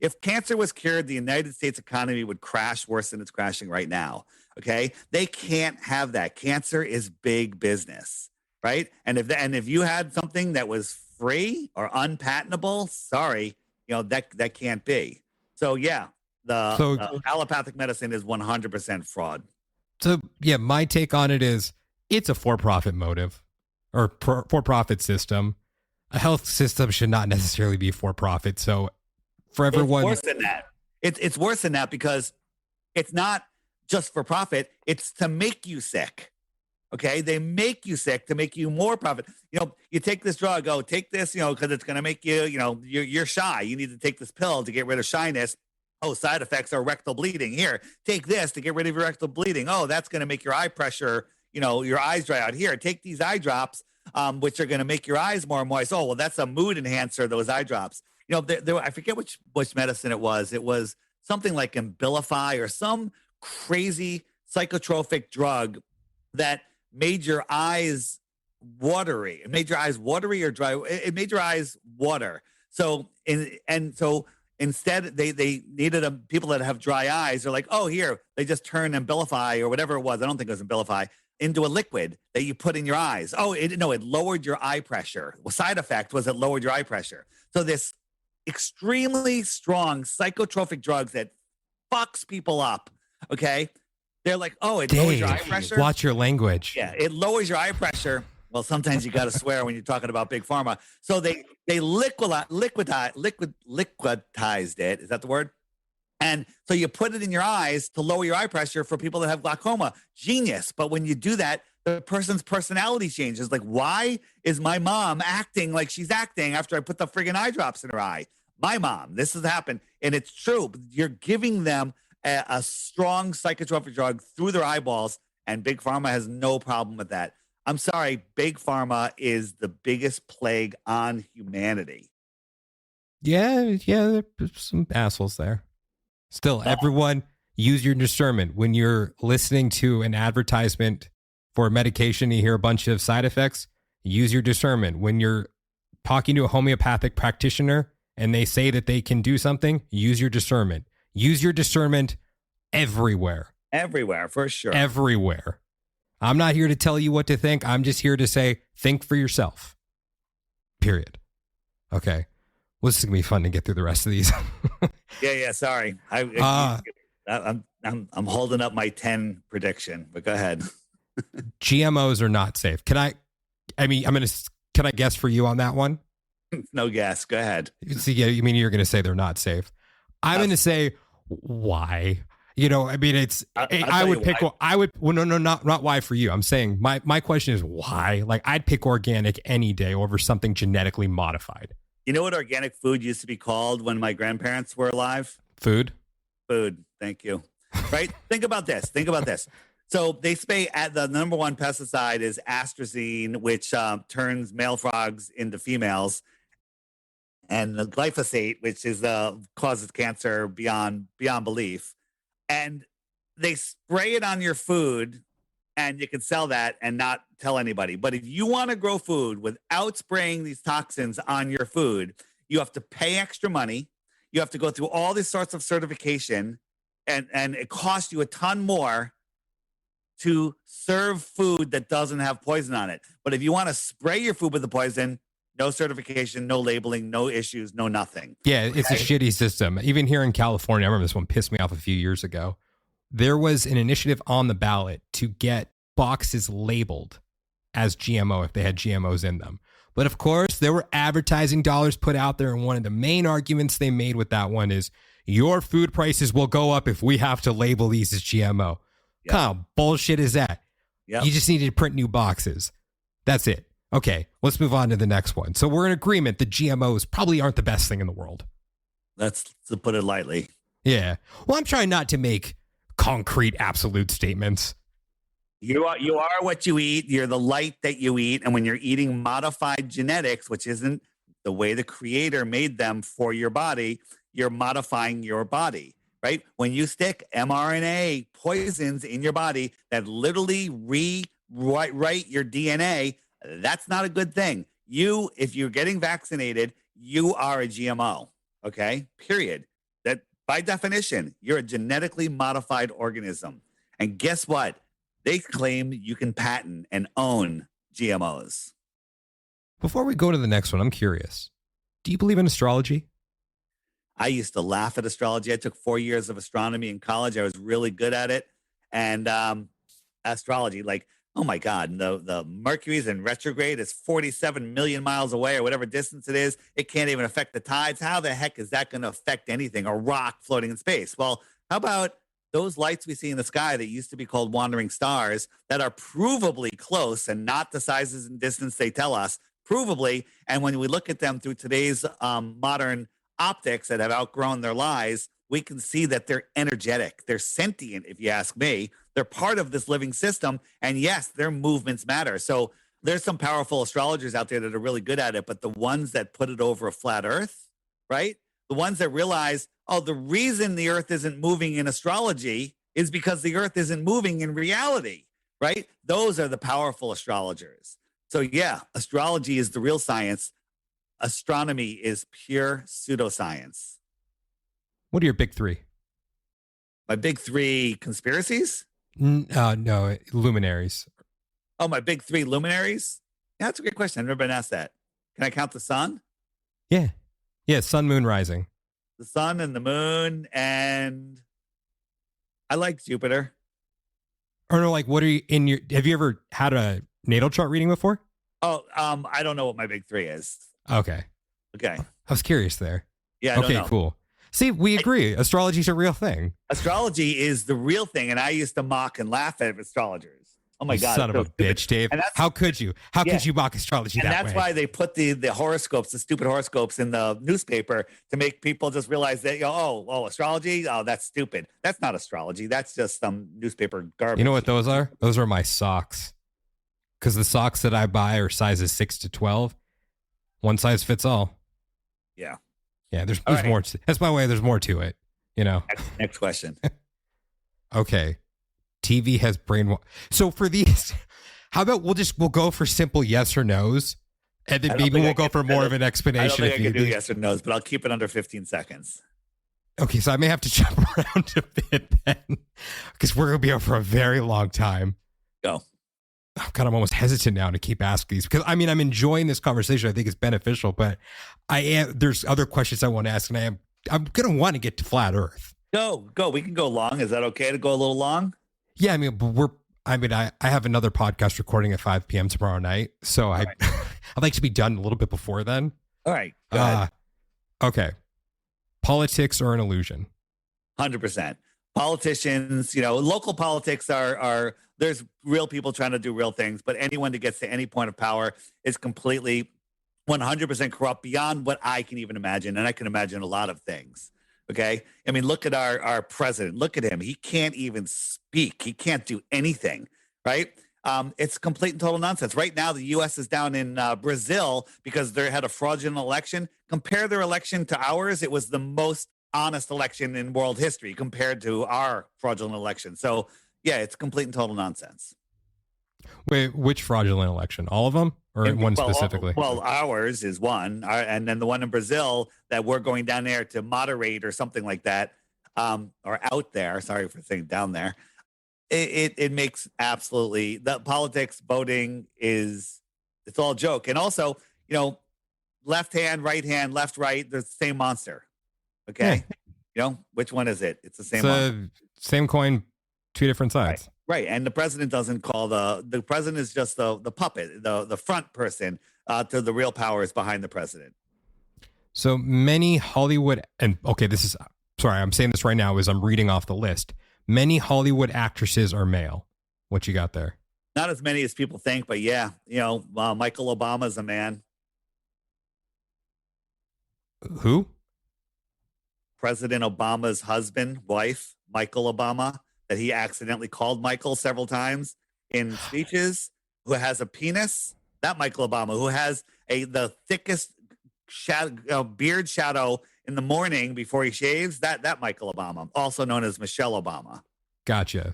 if cancer was cured, the United States economy would crash worse than it's crashing right now. Okay. They can't have that. Cancer is big business, right? And if you had something that was free or unpatentable, sorry, that can't be. So yeah, the allopathic medicine is 100% fraud. So yeah, my take on it is it's a for-profit motive or for-profit system. A health system should not necessarily be for-profit. So for everyone, it's worse than that. It's worse than that because it's not just for profit. It's to make you sick. Okay, they make you sick to make you more profit. You take this drug. Oh, take this. Because it's going to make you. You're shy. You need to take this pill to get rid of shyness. Oh, side effects are rectal bleeding. Here, take this to get rid of your rectal bleeding. Oh, that's going to make your eye pressure. Your eyes dry out. Here, take these eye drops, which are going to make your eyes more moist. Oh, well, that's a mood enhancer. Those eye drops. I forget which medicine it was. It was something like Abilify or some crazy psychotropic drug that made your eyes watery. It made your eyes watery or dry. It made your eyes water. So instead, they needed people that have dry eyes. They're like, oh, here, they just turn Abilify or whatever it was. I don't think it was Abilify into a liquid that you put in your eyes. Oh, it lowered your eye pressure. Well, side effect was it lowered your eye pressure. So this extremely strong psychotropic drugs that fucks people up. Okay. They're like, oh, it lowers your eye pressure. Watch your language. Yeah, it lowers your eye pressure. Well, sometimes you got to swear when you're talking about big pharma. So they liquidized it. Is that the word? And so you put it in your eyes to lower your eye pressure for people that have glaucoma. Genius. But when you do that, the person's personality changes. Like, why is my mom acting like she's acting after I put the friggin' eye drops in her eye? My mom. This has happened. And it's true. You're giving them a strong psychotropic drug through their eyeballs, and Big Pharma has no problem with that. I'm sorry, Big Pharma is the biggest plague on humanity. Yeah, there's some assholes there. Still, everyone, use your discernment. When you're listening to an advertisement for a medication, you hear a bunch of side effects, use your discernment. When you're talking to a homeopathic practitioner and they say that they can do something, use your discernment. Use your discernment everywhere. Everywhere, for sure. Everywhere. I'm not here to tell you what to think. I'm just here to say, think for yourself. Period. Okay. Well, this is going to be fun to get through the rest of these. Yeah. Sorry. I'm holding up my 10 prediction, but go ahead. GMOs are not safe. Can I guess for you on that one? No guess. Go ahead. See, yeah, you mean you're going to say they're not safe? I'm going to say why. It's. Not why for you. I'm saying my question is why. Like, I'd pick organic any day over something genetically modified. You know what organic food used to be called when my grandparents were alive? Food. Thank you. Right? Think about this. So they say the number one pesticide is atrazine, which turns male frogs into females, and the glyphosate, which is causes cancer beyond belief. And they spray it on your food, and you can sell that and not tell anybody. But if you want to grow food without spraying these toxins on your food, you have to pay extra money. You have to go through all these sorts of certification, and it costs you a ton more to serve food that doesn't have poison on it. But if you want to spray your food with the poison, no certification, no labeling, no issues, no nothing. Yeah, it's a shitty system. Even here in California, I remember this one pissed me off a few years ago. There was an initiative on the ballot to get boxes labeled as GMO if they had GMOs in them. But of course, there were advertising dollars put out there. And one of the main arguments they made with that one is your food prices will go up if we have to label these as GMO. Yep. What kind of bullshit is that? Yep. You just needed to print new boxes. That's it. Okay, let's move on to the next one. So we're in agreement that GMOs probably aren't the best thing in the world. That's to put it lightly. Yeah. Well, I'm trying not to make concrete, absolute statements. You are what you eat. You're the light that you eat. And when you're eating modified genetics, which isn't the way the creator made them for your body, you're modifying your body, right? When you stick mRNA poisons in your body that literally rewrite your DNA, that's not a good thing. If you're getting vaccinated, you are a GMO, okay? Period. That by definition, you're a genetically modified organism. And guess what? They claim you can patent and own GMOs. Before we go to the next one, I'm curious. Do you believe in astrology? I used to laugh at astrology. I took 4 years of astronomy in college. I was really good at it. And astrology, like, oh my God, the Mercury's in retrograde. It's 47 million miles away or whatever distance it is. It can't even affect the tides. How the heck is that going to affect anything? A rock floating in space? Well, how about those lights we see in the sky that used to be called wandering stars that are provably close and not the sizes and distance they tell us, provably. And when we look at them through today's modern optics that have outgrown their lives, we can see that they're energetic. They're sentient, if you ask me. They're part of this living system. And yes, their movements matter. So there's some powerful astrologers out there that are really good at it, but the ones that put it over a flat earth, right? The ones that realize, oh, the reason the earth isn't moving in astrology is because the earth isn't moving in reality, right? Those are the powerful astrologers. So yeah, astrology is the real science. Astronomy is pure pseudoscience. What are your big three? My big three conspiracies? No, luminaries. Oh, my big three luminaries? Yeah, that's a great question. I've never been asked that. Can I count the sun? Yeah. Yeah, sun, moon, rising. The sun and the moon, and I like Jupiter. Or no, like, what are you in your, have you ever had a natal chart reading before? Oh, I don't know what my big three is. Okay. Okay. I was curious there. Yeah, I okay, don't know. Cool. See, we agree. Astrology's a real thing. Astrology is the real thing, and I used to mock and laugh at astrologers. Oh my God. Son of a bitch, Dave. How could you? How could you mock astrology that way? And that's why they put the horoscopes, the stupid horoscopes in the newspaper to make people just realize that, astrology? Oh, that's stupid. That's not astrology. That's just some newspaper garbage. You know what those are? Those are my socks. Because the socks that I buy are sizes 6 to 12. One size fits all. Yeah. Yeah, there's more. That's my way. There's more to it, you know. Next question. Okay. TV has brainwash. So for these, how about we'll go for simple yes or no's, and then maybe we'll go for more of an explanation. I don't think I can do yes or no's, but I'll keep it under 15 seconds. Okay, so I may have to jump around a bit then, because we're going to be here for a very long time. Go. Oh, God, I'm almost hesitant now to keep asking these because I'm enjoying this conversation. I think it's beneficial, but there's other questions I want to ask, and I'm going to want to get to flat Earth. Go. We can go long. Is that okay to go a little long? Yeah, but I have another podcast recording at 5 p.m. tomorrow night, so I'd like to be done a little bit before then. All right. Go ahead. Okay. Politics are an illusion. 100%. Politicians, local politics are there's real people trying to do real things, but anyone that gets to any point of power is completely 100% corrupt beyond what I can even imagine. And I can imagine a lot of things. Okay. Look at our president. Look at him. He can't even speak. He can't do anything. Right. It's complete and total nonsense. Right now, the U.S. is down in Brazil because they had a fraudulent election. Compare their election to ours. It was the most honest election in world history compared to our fraudulent election. So, yeah, it's complete and total nonsense. Wait, which fraudulent election? All of them or one specifically? Well, ours is one. And then the one in Brazil that we're going down there to moderate or something like that, or out there. Sorry for saying down there. It makes absolutely the politics voting it's all a joke. And also, left hand, right hand, left, right, they're the same monster. Okay. Yeah. Which one is it? It's the same monster. Same coin, two different sides. Right. And the president doesn't call the president is just the puppet, the front person to the real powers behind the president. So many Hollywood I'm saying this right now as I'm reading off the list. Many Hollywood actresses are male. What you got there? Not as many as people think, but yeah, Michael Obama's a man. Who? President Obama's wife, Michael Obama, that he accidentally called Michael several times in speeches, who has a penis. That Michael Obama, who has the thickest beard shadow in the morning before he shaves. That Michael Obama, also known as Michelle Obama. Gotcha.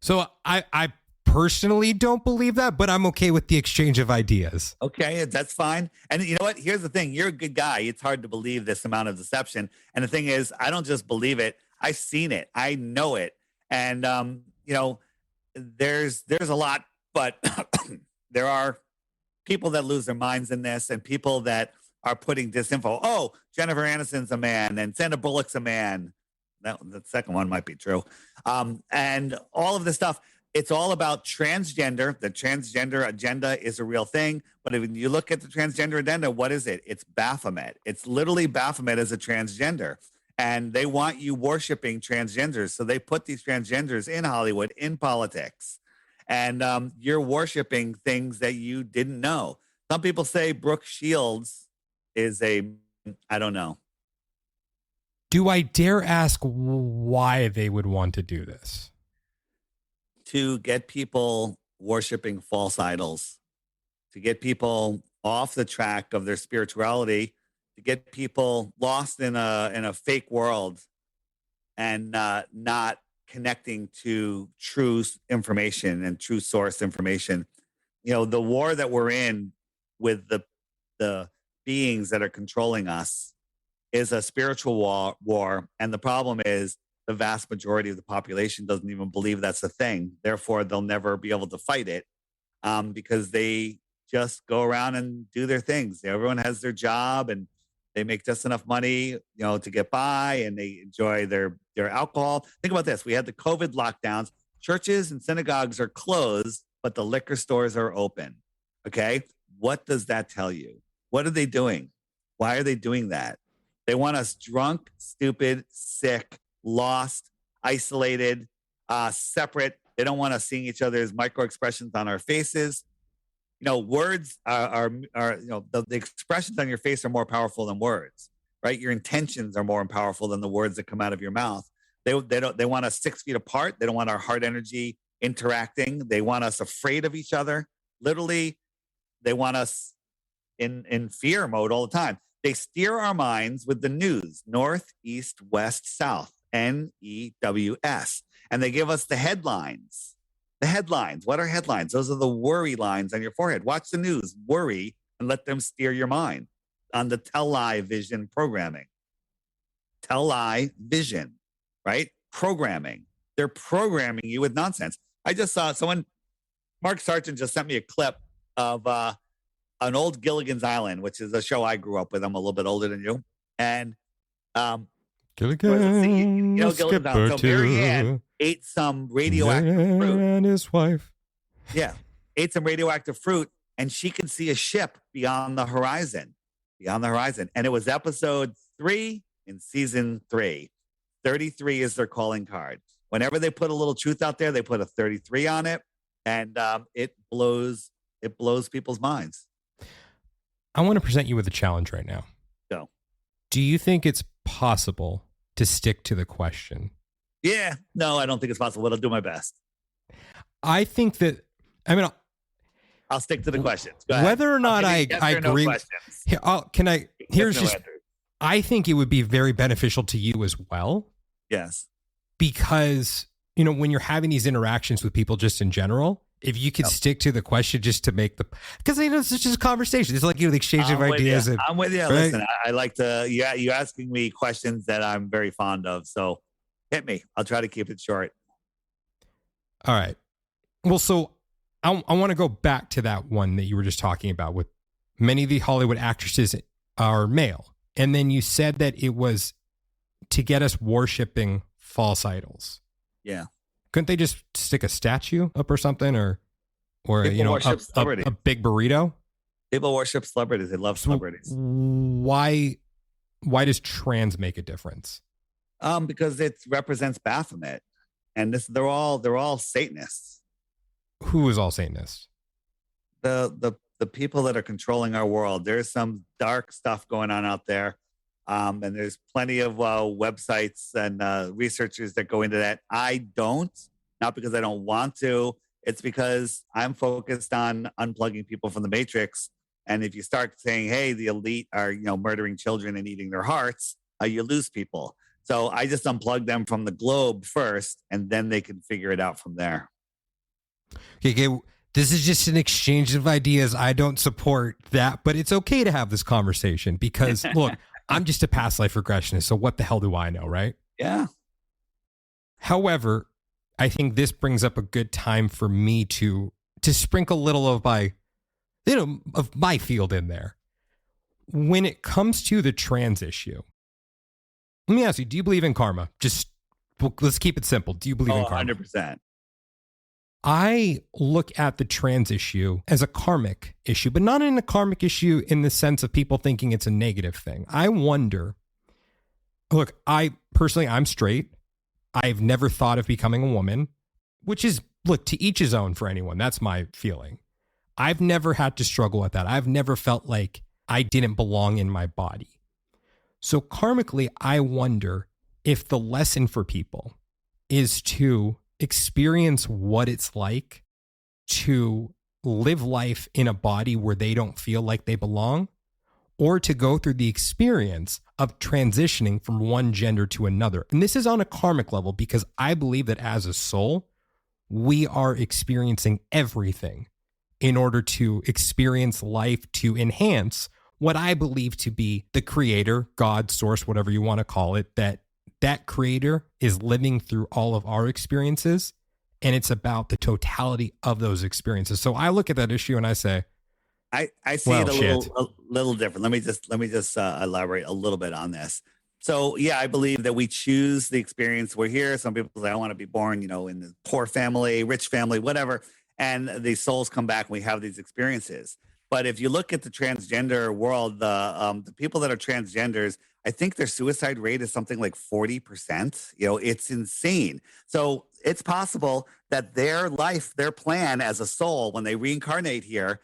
So I personally don't believe that, but I'm okay with the exchange of ideas. Okay, that's fine. And you know what? Here's the thing. You're a good guy. It's hard to believe this amount of deception. And the thing is, I don't just believe it. I've seen it. I know it. And, there's a lot, but there are people that lose their minds in this and people that are putting disinfo. Oh, Jennifer Aniston's a man and Sandra Bullock's a man. The second one might be true. And all of this stuff, it's all about transgender. The transgender agenda is a real thing. But if you look at the transgender agenda, what is it? It's Baphomet. It's literally Baphomet as a transgender. And they want you worshiping transgenders. So they put these transgenders in Hollywood, in politics. And you're worshiping things that you didn't know. Some people say Brooke Shields is I don't know. Do I dare ask why they would want to do this? To get people worshiping false idols, to get people off the track of their spirituality, to get people lost in a fake world and not connecting to true information and true source information. You know, the war that we're in with the beings that are controlling us is a spiritual war. And the problem is the vast majority of the population doesn't even believe that's a thing. Therefore, they'll never be able to fight it because they just go around and do their things. Everyone has their job and they make just enough money, you know, to get by, and they enjoy their alcohol. Think about this. We had the COVID lockdowns. Churches and synagogues are closed, but the liquor stores are open. Okay. What does that tell you? What are they doing? Why are they doing that? They want us drunk, stupid, sick, lost, isolated, separate. They don't want us seeing each other's micro expressions on our faces. You know, words are you know, the expressions on your face are more powerful than words, right? Your intentions are more powerful than the words that come out of your mouth. They want us 6 feet apart. They don't want our heart energy interacting. They want us afraid of each other. Literally, they want us in fear mode all the time. They steer our minds with the news, north, east, west, south, NEWS. And they give us the headlines. The headlines. What are headlines? Those are the worry lines on your forehead. Watch the news, worry, and let them steer your mind on the television programming. Television, right? Programming. They're programming you with nonsense. I just saw Mark Sargent just sent me a clip of an old Gilligan's Island, which is a show I grew up with. I'm a little bit older than you. And Gilligan, you know, Gilligan's Island. So Marianne ate some radioactive fruit. And his wife. Yeah. Ate some radioactive fruit, and she could see a ship beyond the horizon. And it was episode 3 in season 3. 33 is their calling card. Whenever they put a little truth out there, they put a 33 on it, and it blows people's minds. I want to present you with a challenge right now. Go. Do you think it's possible to stick to the question? Yeah. No, I don't think it's possible, but I'll do my best. I think that, I mean, I'll stick to the questions. Go ahead. Whether or not I agree. I think it would be very beneficial to you as well. Yes. Because, you know, when you're having these interactions with people just in general, if you could stick to the question just to make because you know, it's just a conversation. It's like, you know, the exchange of ideas. I'm with you. Right? Listen, I like to, you asking me questions that I'm very fond of. So hit me. I'll try to keep it short. All right. Well, so I want to go back to that one that you were just talking about with many of the Hollywood actresses are male. And then you said that it was to get us worshiping false idols. Yeah. Couldn't they just stick a statue up or something, or people, you know, a big burrito? People worship celebrities. They love celebrities. Why does trans make a difference? Because it represents Baphomet, and they're all Satanists. Who is all Satanists? The people that are controlling our world. There's some dark stuff going on out there. And there's plenty of websites and researchers that go into that. I don't, not because I don't want to. It's because I'm focused on unplugging people from the matrix. And if you start saying, hey, the elite are, you know, murdering children and eating their hearts, you lose people. So I just unplug them from the globe first, and then they can figure it out from there. Okay. This is just an exchange of ideas. I don't support that, but it's okay to have this conversation because, look, I'm just a past life regressionist, so what the hell do I know, right? Yeah. However, I think this brings up a good time for me to sprinkle a little of my, you know, of my field in there. when it comes to the trans issue, let me ask you, do you believe in karma? Let's keep it simple. Do you believe in karma? 100%. I look at the trans issue as a karmic issue, but not in a karmic issue in the sense of people thinking it's a negative thing. I wonder, look, I'm straight. I've never thought of becoming a woman, which is, look, to each his own for anyone. That's my feeling. I've never had to struggle with that. I've never felt like I didn't belong in my body. So karmically, I wonder if the lesson for people is to experience what it's like to live life in a body where they don't feel like they belong, or to go through the experience of transitioning from one gender to another. And this is on a karmic level because I believe that as a soul, we are experiencing everything in order to experience life to enhance what I believe to be the creator, God, source, whatever you want to call it, that creator is living through all of our experiences, and it's about the totality of those experiences. So I look at that issue and I say, I see it a little different. Let me just elaborate a little bit on this. So yeah, I believe that we choose the experience. We're here. Some people say, I want to be born, in the poor family, rich family, whatever. And the souls come back and we have these experiences. But if you look at the transgender world, the people that are transgenders, I think their suicide rate is something like 40%. It's insane. So it's possible that their life, their plan as a soul, when they reincarnate here,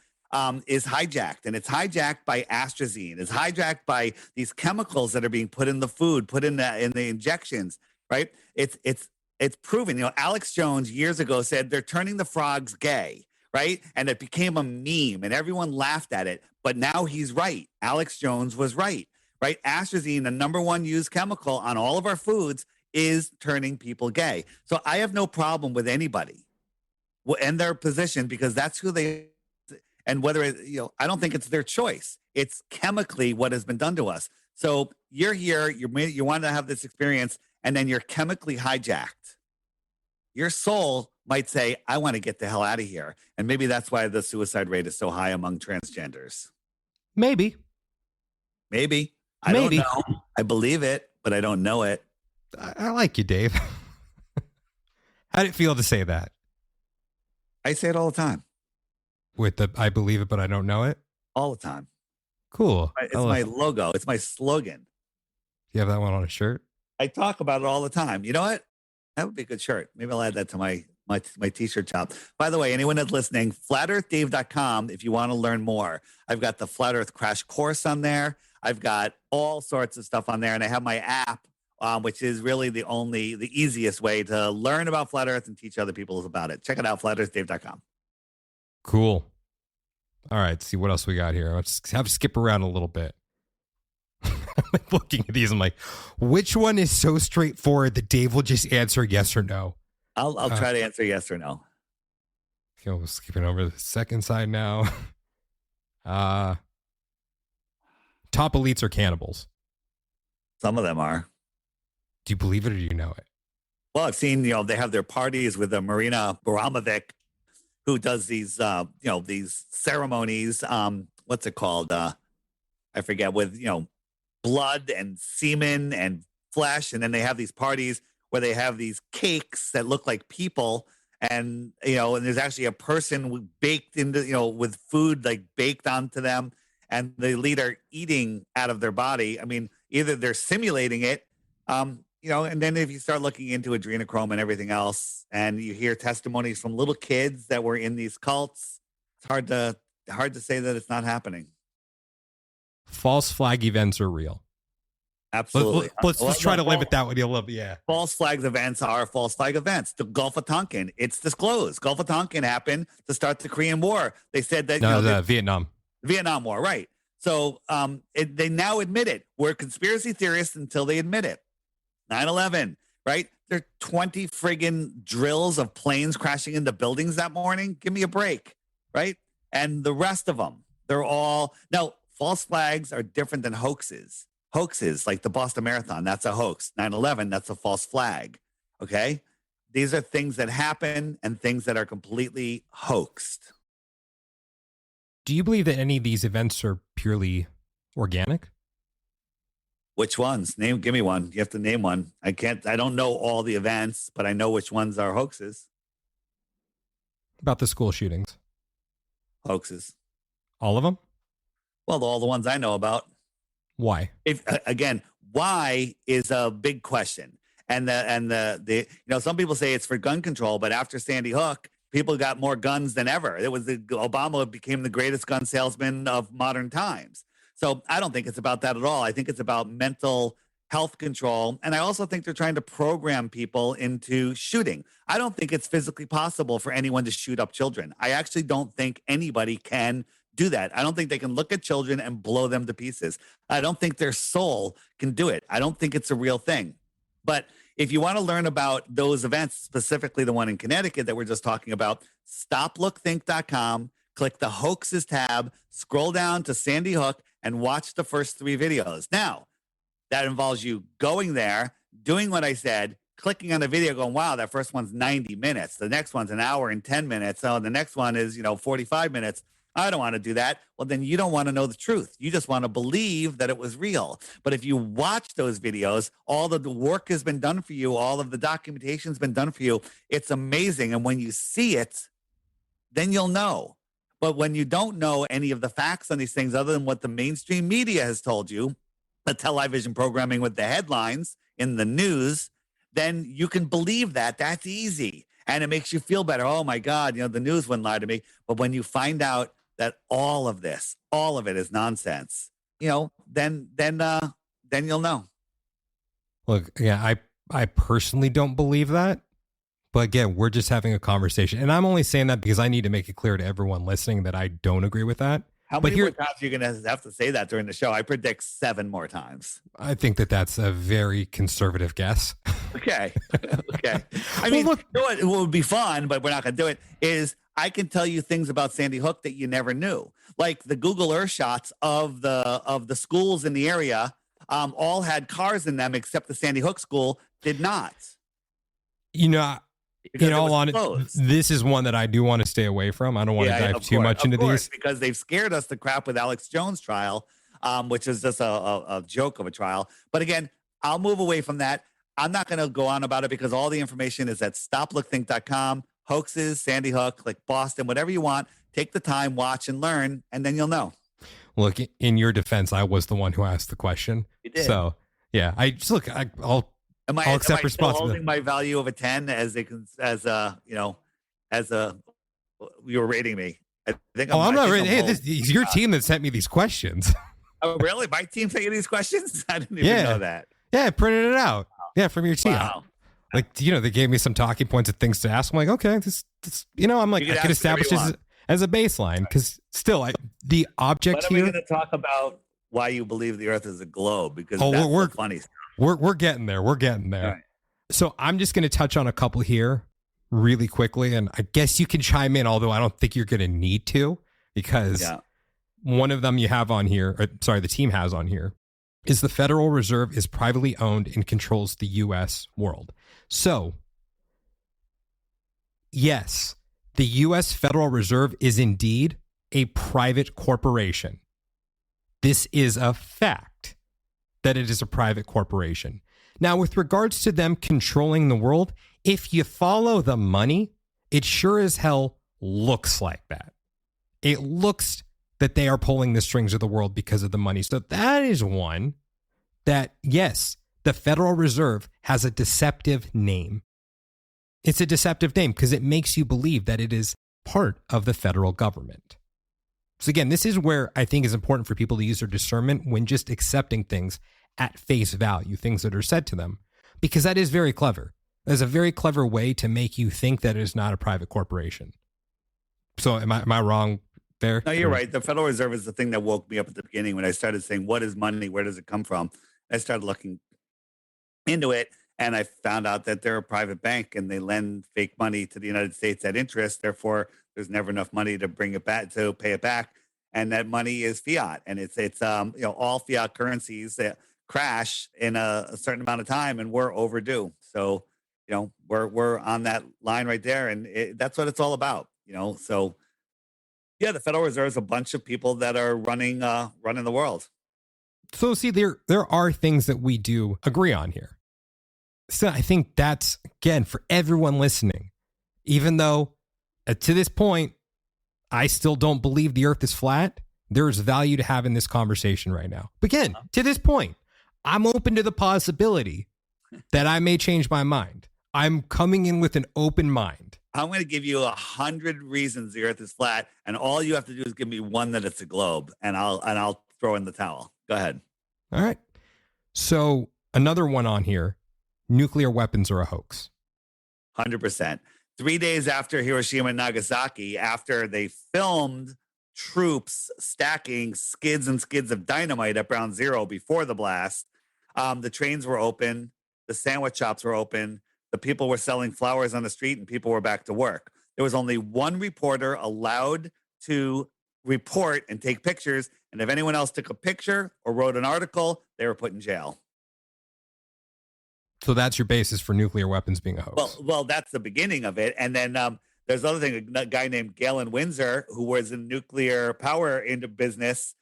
is hijacked. And it's hijacked by astrazine. It's hijacked by these chemicals that are being put in the food, put in the injections, right? It's proven. Alex Jones years ago said they're turning the frogs gay. Right. And it became a meme and everyone laughed at it. But now he's right. Alex Jones was right. Right. Astrazine, the number one used chemical on all of our foods, is turning people gay. So I have no problem with anybody in their position because that's who they, and whether I don't think it's their choice. It's chemically what has been done to us. So you're here, you want to have this experience, and then you're chemically hijacked. Your soul might say, I want to get the hell out of here. And maybe that's why the suicide rate is so high among transgenders. Maybe. I don't know. I believe it, but I don't know it. I like you, Dave. How did it feel to say that? I say it all the time. With the I believe it, but I don't know it? All the time. Cool. It's my logo. It's my slogan. You have that one on a shirt? I talk about it all the time. You know what? That would be a good shirt. Maybe I'll add that to my t-shirt shop. By the way, anyone that's listening, flatearthdave.com if you want to learn more. I've got the Flat Earth Crash Course on there. I've got all sorts of stuff on there. And I have my app, which is really the easiest way to learn about Flat Earth and teach other people about it. Check it out, flatearthdave.com. Cool. All right, see what else we got here. Let's have to skip around a little bit. I'm looking at these. I'm like, which one is so straightforward that Dave will just answer yes or no? I'll try to answer yes or no. Okay, we're skipping over the second side now. Top elites are cannibals. Some of them are. Do you believe it or do you know it? Well, I've seen, they have their parties with Marina Baramovic, who does these, these ceremonies. What's it called? I forget, with, blood and semen and flesh. And then they have these parties where they have these cakes that look like people. And, and there's actually a person baked into, with food like baked onto them. And the elite are eating out of their body. I mean, either they're simulating it, and then if you start looking into adrenochrome and everything else, and you hear testimonies from little kids that were in these cults, it's hard to say that it's not happening. False flag events are real. Absolutely. Let's try to limit that one a little bit. Yeah. False flag events are false flag events. The Gulf of Tonkin, it's disclosed. Gulf of Tonkin happened to start the Korean War. They said that Vietnam War, right? So they now admit it. We're conspiracy theorists until they admit it. 9/11, right? There are 20 friggin' drills of planes crashing into buildings that morning. Give me a break, right? And the rest of them, they're all now. False flags are different than hoaxes. Hoaxes, like the Boston Marathon, that's a hoax. 9/11, that's a false flag. Okay, these are things that happen and things that are completely hoaxed. Do you believe that any of these events are purely Organic? Which ones? Give me one. You have to name one. I don't know all the events, but I know which ones are hoaxes. About the school shootings. Hoaxes. All of them? Well, all the ones I know about. Why? Again, why is a big question. And some people say it's for gun control, but after Sandy Hook, people got more guns than ever. Obama became the greatest gun salesman of modern times. So I don't think it's about that at all. I think it's about mental health control. And I also think they're trying to program people into shooting. I don't think it's physically possible for anyone to shoot up children. I actually don't think anybody can do that. I don't think they can look at children and blow them to pieces. I don't think their soul can do it. I don't think it's a real thing. But if you want to learn about those events, specifically the one in Connecticut that we're just talking about, stoplookthink.com, click the hoaxes tab, scroll down to Sandy Hook, and watch the first 3 videos. Now, that involves you going there, doing what I said, clicking on the video, going, wow, that first one's 90 minutes. The next one's an hour and 10 minutes. So the next one is, 45 minutes. I don't want to do that. Well, then you don't want to know the truth. You just want to believe that it was real. But if you watch those videos, all of the work has been done for you. All of the documentation has been done for you. It's amazing. And when you see it, then you'll know. But when you don't know any of the facts on these things, other than what the mainstream media has told you, the television programming with the headlines in the news, then you can believe that. That's easy. And it makes you feel better. Oh my God, the news wouldn't lie to me. But when you find out that all of it is nonsense, then you'll know. Look, yeah, I personally don't believe that. But again, we're just having a conversation. And I'm only saying that because I need to make it clear to everyone listening that I don't agree with that. How many more times are you going to have to say that during the show? I predict 7 more times. I think that that's a very conservative guess. Okay. Okay. I mean, look, it would be fun, but we're not going to do it, is I can tell you things about Sandy Hook that you never knew. Like the Google Earth shots of the schools in the area all had cars in them, except the Sandy Hook school did not. In all honesty, this is one that I do want to stay away from. I don't want to dive too much into these. Because they've scared us to crap with Alex Jones' trial, which is just a joke of a trial. But again, I'll move away from that. I'm not going to go on about it because all the information is at stoplookthink.com, hoaxes, Sandy Hook, like Boston, whatever you want. Take the time, watch, and learn, and then you'll know. Look, in your defense, I was the one who asked the question. You did. So, yeah, I'll accept responsibility. Holding my value of a 10 as you were rating me. I think I'm not rating. Hey, this is your team that sent me these questions. Oh, really? My team sent you these questions? I didn't even know that. Yeah, I printed it out. Wow. Yeah, from your team. Wow. Like, they gave me some talking points of things to ask. I'm like, okay, this I'm like, I can establish this as a baseline because still, the object here. We're going to talk about why you believe the Earth is a globe because that's funny stuff. We're getting there. We're getting there. Right. So I'm just going to touch on a couple here really quickly. And I guess you can chime in, although I don't think you're going to need to, because one of them you have on here, the team has on here, is the Federal Reserve is privately owned and controls the U.S. world. So, yes, the U.S. Federal Reserve is indeed a private corporation. This is a fact. That it is a private corporation. Now, with regards to them controlling the world, if you follow the money, it sure as hell looks like that. It looks that they are pulling the strings of the world because of the money. So that is one that, yes, the Federal Reserve has a deceptive name. It's a deceptive name because it makes you believe that it is part of the federal government. So again, this is where I think is important for people to use their discernment when just accepting things at face value, things that are said to them, because that is very clever. There's a very clever way to make you think that it is not a private corporation. So am I wrong there? No, you're right. The Federal Reserve is the thing that woke me up at the beginning when I started saying, what is money? Where does it come from? I started looking into it and I found out that they're a private bank and they lend fake money to the United States at interest. Therefore, there's never enough money to bring it back, to pay it back. And that money is fiat. And it's all fiat currencies that crash in a certain amount of time and we're overdue. So, we're on that line right there. And that's what it's all about, So, yeah, the Federal Reserve is a bunch of people that are running the world. So see, there are things that we do agree on here. So I think that's, again, for everyone listening, even though to this point, I still don't believe the earth is flat, there's value to having this conversation right now. But again, to this point, I'm open to the possibility that I may change my mind. I'm coming in with an open mind. I'm going to give you 100 reasons the earth is flat, and all you have to do is give me one that it's a globe, and I'll throw in the towel. Go ahead. All right. So another one on here, nuclear weapons are a hoax. 100%. 3 days after Hiroshima and Nagasaki, after they filmed troops stacking skids and skids of dynamite at ground zero before the blast, the trains were open, the sandwich shops were open, the people were selling flowers on the street, and people were back to work. There was only one reporter allowed to report and take pictures, and if anyone else took a picture or wrote an article, they were put in jail. So that's your basis for nuclear weapons being a hoax. Well, that's the beginning of it. And then there's another thing, a guy named Galen Windsor, who was in nuclear power into business.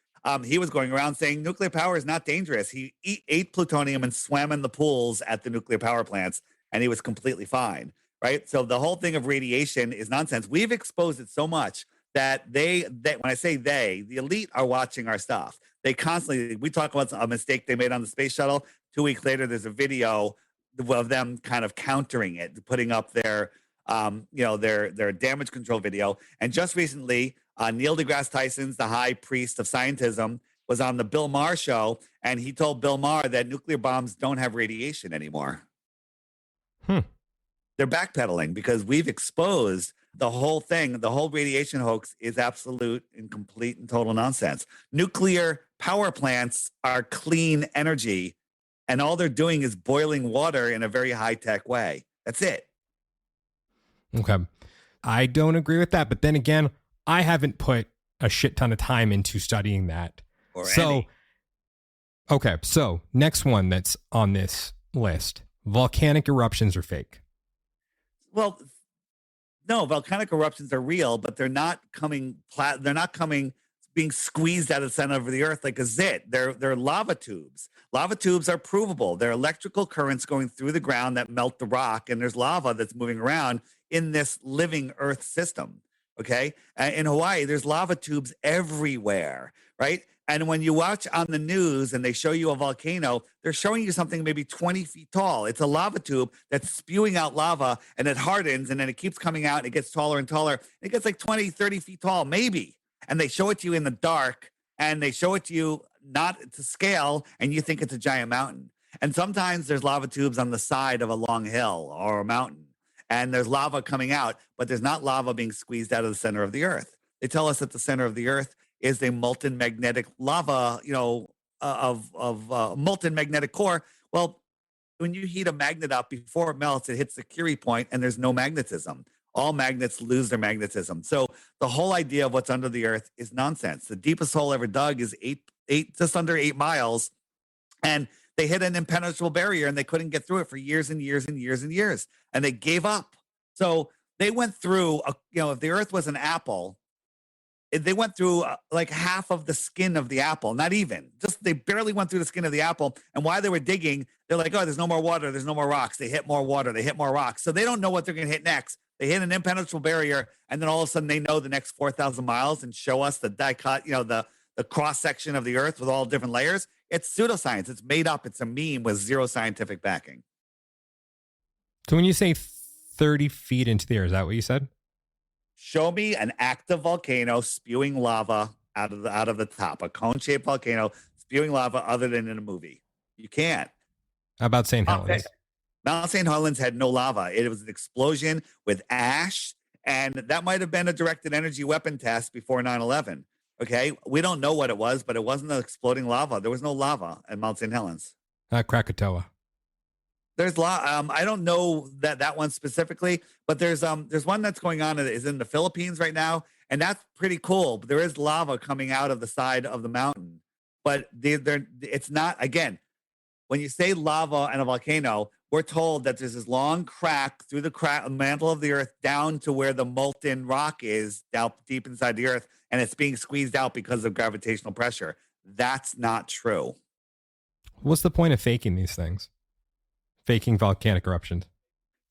He was going around saying nuclear power is not dangerous. He ate plutonium and swam in the pools at the nuclear power plants, and he was completely fine, right? So the whole thing of radiation is nonsense. We've exposed it so much that they when I say they, the elite are watching our stuff. They constantly, we talk about a mistake they made on the space shuttle. 2 weeks later, there's a video of them kind of countering it, putting up their damage control video. And just recently, Neil deGrasse Tyson's the high priest of scientism was on the Bill Maher show, and he told Bill Maher that nuclear bombs don't have radiation anymore. They're backpedaling because we've exposed the whole thing. The whole radiation hoax is absolute and complete and total nonsense. Nuclear power plants are clean energy, and all they're doing is boiling water in a very high-tech way. That's it. Okay. I don't agree with that. But then again, I haven't put a shit ton of time into studying that. Okay. So next one that's on this list, volcanic eruptions are fake. Well, no, volcanic eruptions are real, but they're not coming being squeezed out of the center of the earth like a zit. They're lava tubes. Lava tubes are provable. They're electrical currents going through the ground that melt the rock, and there's lava that's moving around in this living earth system. Okay. In Hawaii, there's lava tubes everywhere, right? And when you watch on the news and they show you a volcano, they're showing you something maybe 20 feet tall. It's a lava tube that's spewing out lava, and it hardens, and then it keeps coming out, and it gets taller and taller. It gets like 20, 30 feet tall, maybe. And they show it to you in the dark, and they show it to you not to scale, and you think it's a giant mountain. And sometimes there's lava tubes on the side of a long hill or a mountain, and there's lava coming out, but there's not lava being squeezed out of the center of the earth. They tell us that the center of the earth is a molten magnetic lava, molten magnetic core. Well, when you heat a magnet up before it melts, it hits the Curie point, and there's no magnetism. All magnets lose their magnetism. So the whole idea of what's under the earth is nonsense. The deepest hole ever dug is just under 8 miles, and they hit an impenetrable barrier, and they couldn't get through it for years and years and years and years, and they gave up. So they went through, if the earth was an apple, they went through like half of the skin of the apple, not even. Just they barely went through the skin of the apple. And while they were digging, they're like, oh, there's no more water. There's no more rocks. They hit more water. They hit more rocks. So they don't know what they're going to hit next. They hit an impenetrable barrier, and then all of a sudden they know the next 4,000 miles and show us the the cross section of the earth with all different layers. It's pseudoscience. It's made up. It's a meme with zero scientific backing. So when you say 30 feet into the air, is that what you said? Show me an active volcano spewing lava out of the top, a cone-shaped volcano spewing lava other than in a movie. You can't. How about St. Helens? Mount St. Helens had no lava. It was an explosion with ash, and that might have been a directed energy weapon test before 9/11. Okay, we don't know what it was, but it wasn't an exploding lava. There was no lava at Mount St. Helens. Krakatoa. There's I don't know that one specifically, but there's one that's going on that is in the Philippines right now, and that's pretty cool. But there is lava coming out of the side of the mountain, but it's not. Again, when you say lava and a volcano, we're told that there's this long crack through the mantle of the earth down to where the molten rock is down deep inside the earth, and it's being squeezed out because of gravitational pressure. That's not true. What's the point of faking these things? Faking volcanic eruptions.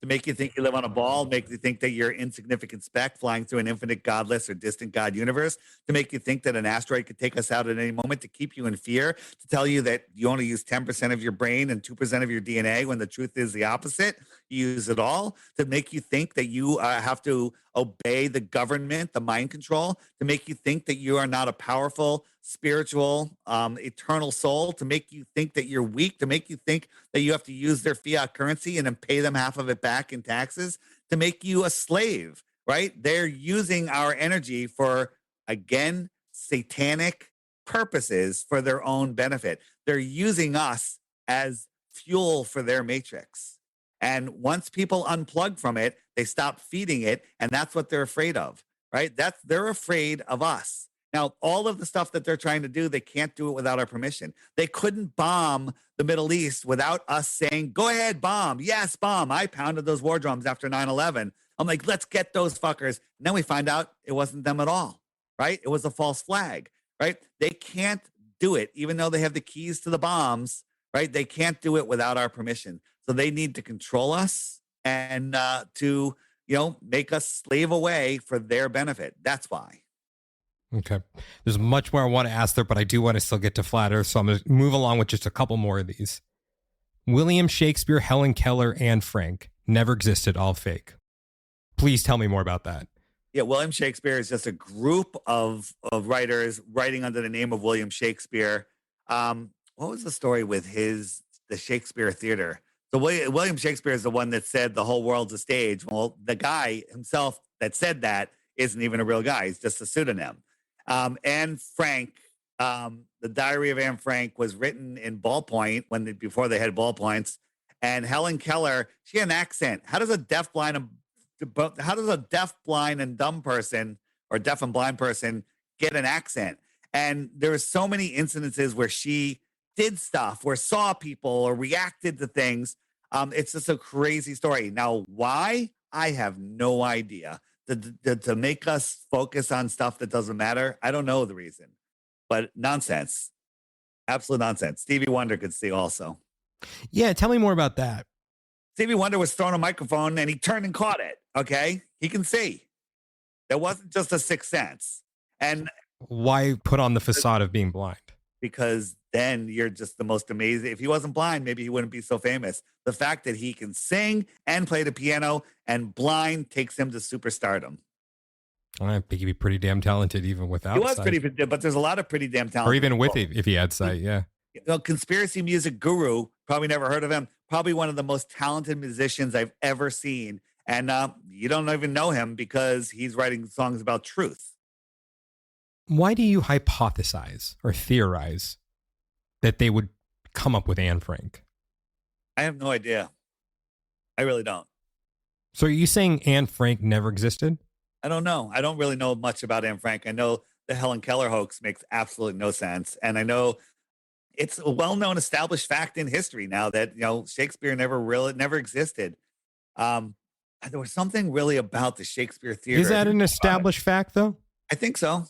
To make you think you live on a ball, make you think that you're an insignificant speck flying through an infinite, godless, or distant God universe, to make you think that an asteroid could take us out at any moment, to keep you in fear, to tell you that you only use 10% of your brain and 2% of your DNA when the truth is the opposite. You use it all, to make you think that you have to obey the government, the mind control, to make you think that you are not a powerful, spiritual, eternal soul, to make you think that you're weak, to make you think that you have to use their fiat currency and then pay them half of it back in taxes, to make you a slave, right? They're using our energy for, again, satanic purposes for their own benefit. They're using us as fuel for their matrix. And once people unplug from it, they stop feeding it. And that's what they're afraid of, right? They're afraid of us. Now, all of the stuff that they're trying to do, they can't do it without our permission. They couldn't bomb the Middle East without us saying, go ahead, bomb. Yes, bomb. I pounded those war drums after 9/11. I'm like, let's get those fuckers. And then we find out it wasn't them at all, right? It was a false flag, right? They can't do it, even though they have the keys to the bombs, right? They can't do it without our permission. So they need to control us and to, make us slave away for their benefit. That's why. Okay. There's much more I want to ask there, but I do want to still get to flat Earth, so I'm going to move along with just a couple more of these. William Shakespeare, Helen Keller, Anne Frank never existed, all fake. Please tell me more about that. Yeah, William Shakespeare is just a group of writers writing under the name of William Shakespeare. What was the story with the Shakespeare Theater? So William Shakespeare is the one that said the whole world's a stage. Well, the guy himself that said that isn't even a real guy. He's just a pseudonym. Anne Frank, the Diary of Anne Frank was written in ballpoint before they had ballpoints. And Helen Keller, she had an accent. How does a deaf, blind, and dumb person, or deaf and blind person, get an accent? And there were so many incidences where she did stuff, or saw people, or reacted to things. It's just a crazy story. Now, why? I have no idea. To make us focus on stuff that doesn't matter. I don't know the reason, but nonsense. Absolute nonsense. Stevie Wonder could see also. Yeah, tell me more about that. Stevie Wonder was thrown a microphone and he turned and caught it. Okay. He can see. It wasn't just a sixth sense. And why put on the facade of being blind? Because then you're just the most amazing. If he wasn't blind, maybe he wouldn't be so famous. The fact that he can sing and play the piano and blind takes him to superstardom. I think he'd be pretty damn talented even without He was sight. pretty, but there's a lot of pretty damn talented. Or even with people. if he had sight, yeah. Conspiracy music guru, probably never heard of him. Probably one of the most talented musicians I've ever seen. And you don't even know him because he's writing songs about truth. Why do you hypothesize or theorize that they would come up with Anne Frank? I have no idea. I really don't. So are you saying Anne Frank never existed? I don't know. I don't really know much about Anne Frank. I know the Helen Keller hoax makes absolutely no sense. And I know it's a well-known established fact in history now that, Shakespeare never existed. There was something really about the Shakespeare Theater. Is that an established fact though? I think so.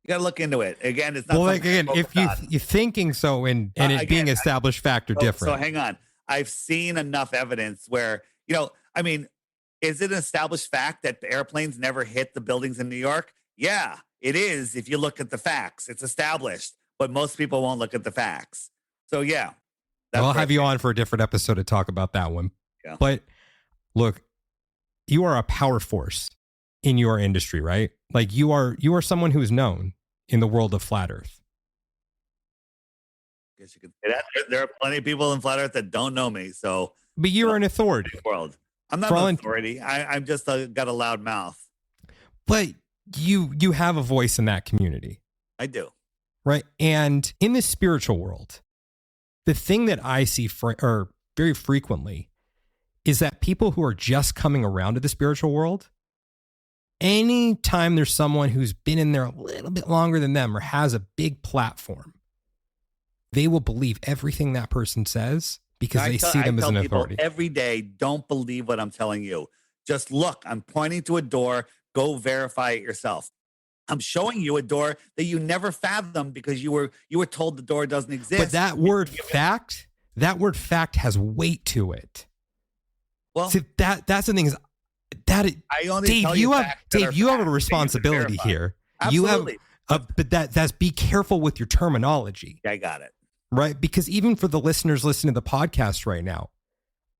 You got to look into it. Again, it's not. Well, if you're thinking so and it being established fact are different. So hang on. I've seen enough evidence where, is it an established fact that the airplanes never hit the buildings in New York? Yeah, it is. If you look at the facts, it's established, but most people won't look at the facts. So yeah. I'll have you on for a different episode to talk about that one. Yeah. But look, you are a power force in your industry, right? Like you are someone who is known in the world of flat Earth. I guess you could say that. There are plenty of people in flat Earth that don't know me. So, but you're an authority. World. I'm not an authority. I'm just got a loud mouth. But you have a voice in that community. I do. Right. And in the spiritual world, the thing that I see very frequently is that people who are just coming around to the spiritual world, anytime there's someone who's been in there a little bit longer than them or has a big platform, they will believe everything that person says because they see them as an authority. Every day, don't believe what I'm telling you. Just look, I'm pointing to a door. Go verify it yourself. I'm showing you a door that you never fathomed because you were told the door doesn't exist. But that word fact has weight to it. Well, see, that's the thing is that I only Dave, tell you have a responsibility here. Absolutely. You have, but that's be careful with your terminology. I got it. Right? Because even for the listeners listening to the podcast right now,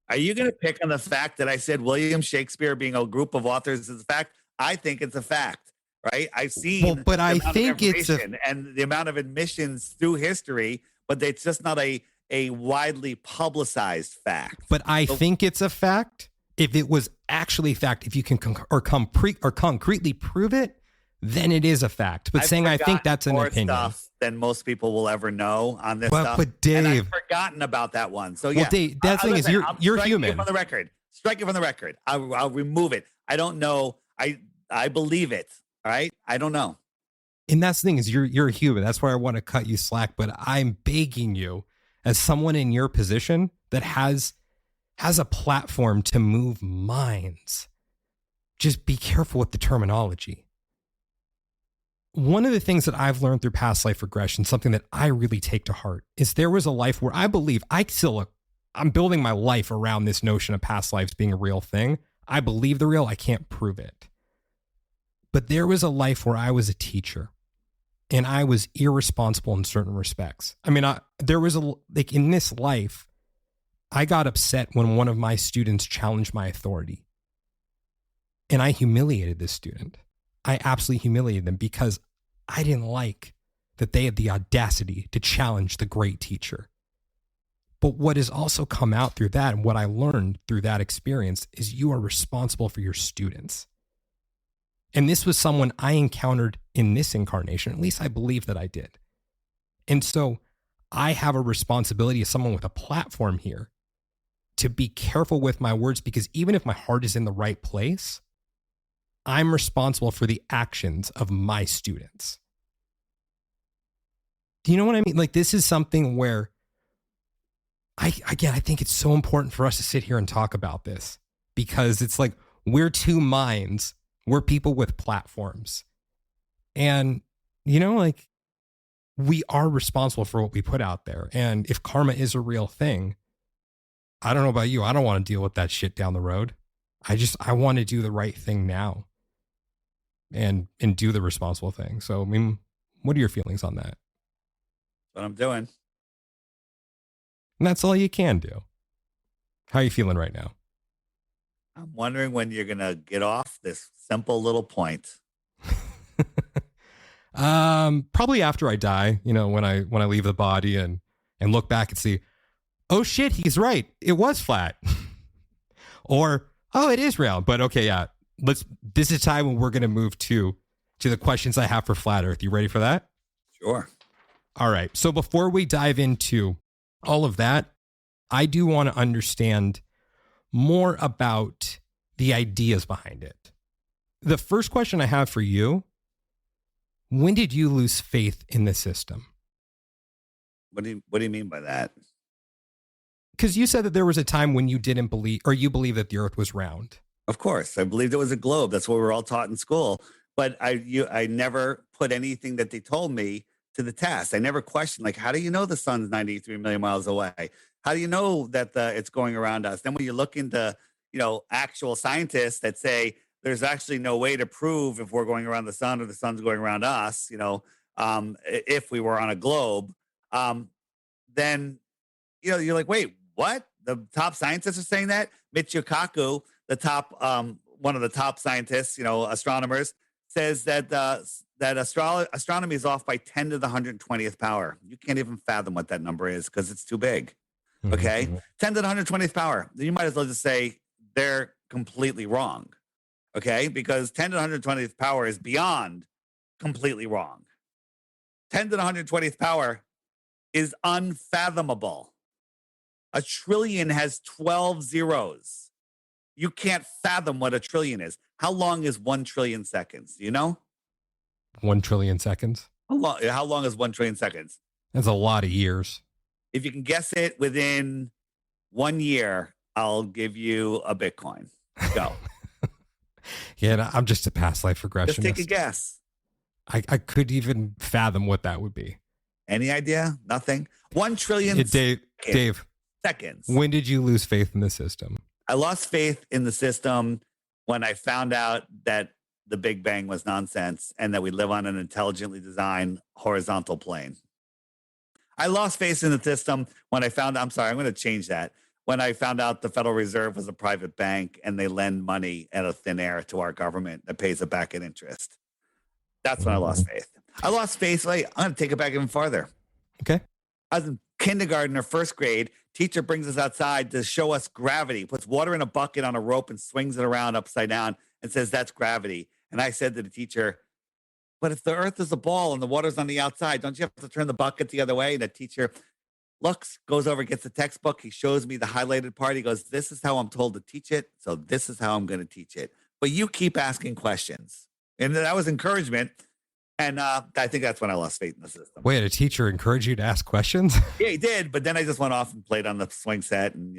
are you going to pick on the fact that I said William Shakespeare being a group of authors is a fact? I think it's a fact, right? I've seen, but I think it's and the amount of admissions through history, but it's just not a widely publicized fact. But I think it's a fact. If it was actually a fact, if you can concretely prove it, then it is a fact. But saying I think that's an opinion stuff than most people will ever know on this stuff. But Dave, and I've forgotten about that one. So yeah, Dave, that's the thing is you're human. From the record, strike it from the record. I'll remove it. I don't know. I believe it. All right. I don't know. And that's the thing is you're a human. That's why I want to cut you slack. But I'm begging you, as someone in your position that has a platform to move minds, just be careful with the terminology. One of the things that I've learned through past life regression, something that I really take to heart, is there was a life where I believe I'm building my life around this notion of past lives being a real thing. I believe they're real. I can't prove it. But there was a life where I was a teacher and I was irresponsible in certain respects. I mean, in this life, I got upset when one of my students challenged my authority. And I humiliated this student. I absolutely humiliated them because I didn't like that they had the audacity to challenge the great teacher. But what has also come out through that, and what I learned through that experience, is you are responsible for your students. And this was someone I encountered in this incarnation. At least I believe that I did. And so I have a responsibility as someone with a platform here to be careful with my words, because even if my heart is in the right place, I'm responsible for the actions of my students. Do you know what I mean? Like, this is something where I think it's so important for us to sit here and talk about this, because it's like we're two minds. We're people with platforms. And, like, we are responsible for what we put out there. And if karma is a real thing, I don't know about you. I don't want to deal with that shit down the road. I want to do the right thing now and do the responsible thing. So, I mean, what are your feelings on that? That's what I'm doing. And that's all you can do. How are you feeling right now? I'm wondering when you're going to get off this simple little point. Probably after I die, when I leave the body and look back and see, oh shit, he's right. It was flat. Or, oh, it is round. But okay, yeah. This is time when we're going to move to the questions I have for Flat Earth. You ready for that? Sure. All right. So before we dive into all of that, I do want to understand more about the ideas behind it. The first question I have for you: when did you lose faith in the system? What do you mean by that? Because you said that there was a time when you didn't believe, or you believe that the Earth was round. Of course, I believed it was a globe. That's what we were all taught in school. But I never put anything that they told me to the test. I never questioned, like, how do you know the sun's 93 million miles away? How do you know that it's going around us? Then when you look into, actual scientists that say there's actually no way to prove if we're going around the sun or the sun's going around us, if we were on a globe, then, you're like, wait, what? The top scientists are saying that? Michio Kaku, the top, one of the top scientists, astronomers, says that astronomy is off by 10 to the 120th power. You can't even fathom what that number is because it's too big. Okay. Mm-hmm. 10 to the 120th power. You might as well just say they're completely wrong. Okay. Because 10 to the 120th power is beyond completely wrong. 10 to the 120th power is unfathomable. A trillion has 12 zeros. You can't fathom what a trillion is. How long is 1 trillion seconds? Do you know? 1 trillion seconds? How long is 1 trillion seconds? That's a lot of years. If you can guess it within 1 year, I'll give you a Bitcoin. Go. Yeah, I'm just a past life regressionist. Just take a guess. I couldn't even fathom what that would be. Any idea? Nothing. 1 trillion Dave, seconds. when did you lose faith in the system? I lost faith in the system when I found out that the Big Bang was nonsense and that we live on an intelligently designed horizontal plane. I lost faith in the system when I found, I'm sorry, I'm going to change that. When I found out the Federal Reserve was a private bank and they lend money out of thin air to our government that pays it back in interest. That's when I lost faith. I lost faith. Like, I'm going to take it back even farther. Okay. I was in kindergarten or first grade. Teacher brings us outside to show us gravity, puts water in a bucket on a rope and swings it around upside down and says, that's gravity. And I said to the teacher, but if the earth is a ball and the water's on the outside, don't you have to turn the bucket the other way? And the teacher looks, goes over, gets the textbook. He shows me the highlighted part. He goes, this is how I'm told to teach it. So this is how I'm going to teach it. But you keep asking questions. And that was encouragement. And I think that's when I lost faith in the system. Wait, a teacher encouraged you to ask questions? Yeah, he did. But then I just went off and played on the swing set and,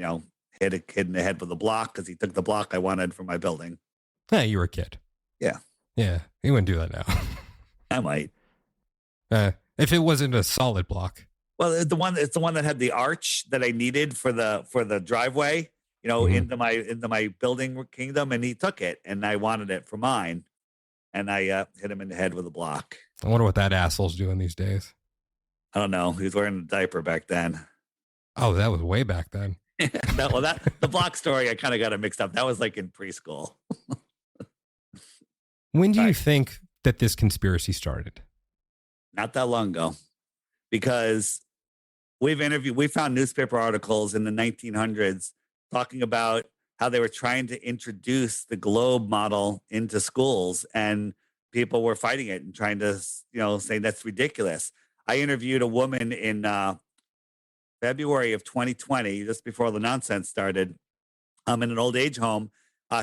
hit a kid in the head with a block because he took the block I wanted for my building. Yeah, you were a kid. Yeah. Yeah, you wouldn't do that now. I might. If it wasn't a solid block. Well, it's the one that had the arch that I needed for the driveway, into my building kingdom, and he took it, and I wanted it for mine, and I hit him in the head with a block. I wonder what that asshole's doing these days. I don't know. He was wearing a diaper back then. Oh, that was way back then. The block story, I kind of got it mixed up. That was like in preschool. When do you think that this conspiracy started? Not that long ago, because we found newspaper articles in the 1900s talking about how they were trying to introduce the globe model into schools, and people were fighting it and trying to, say that's ridiculous. I interviewed a woman in February of 2020, just before the nonsense started, in an old age home.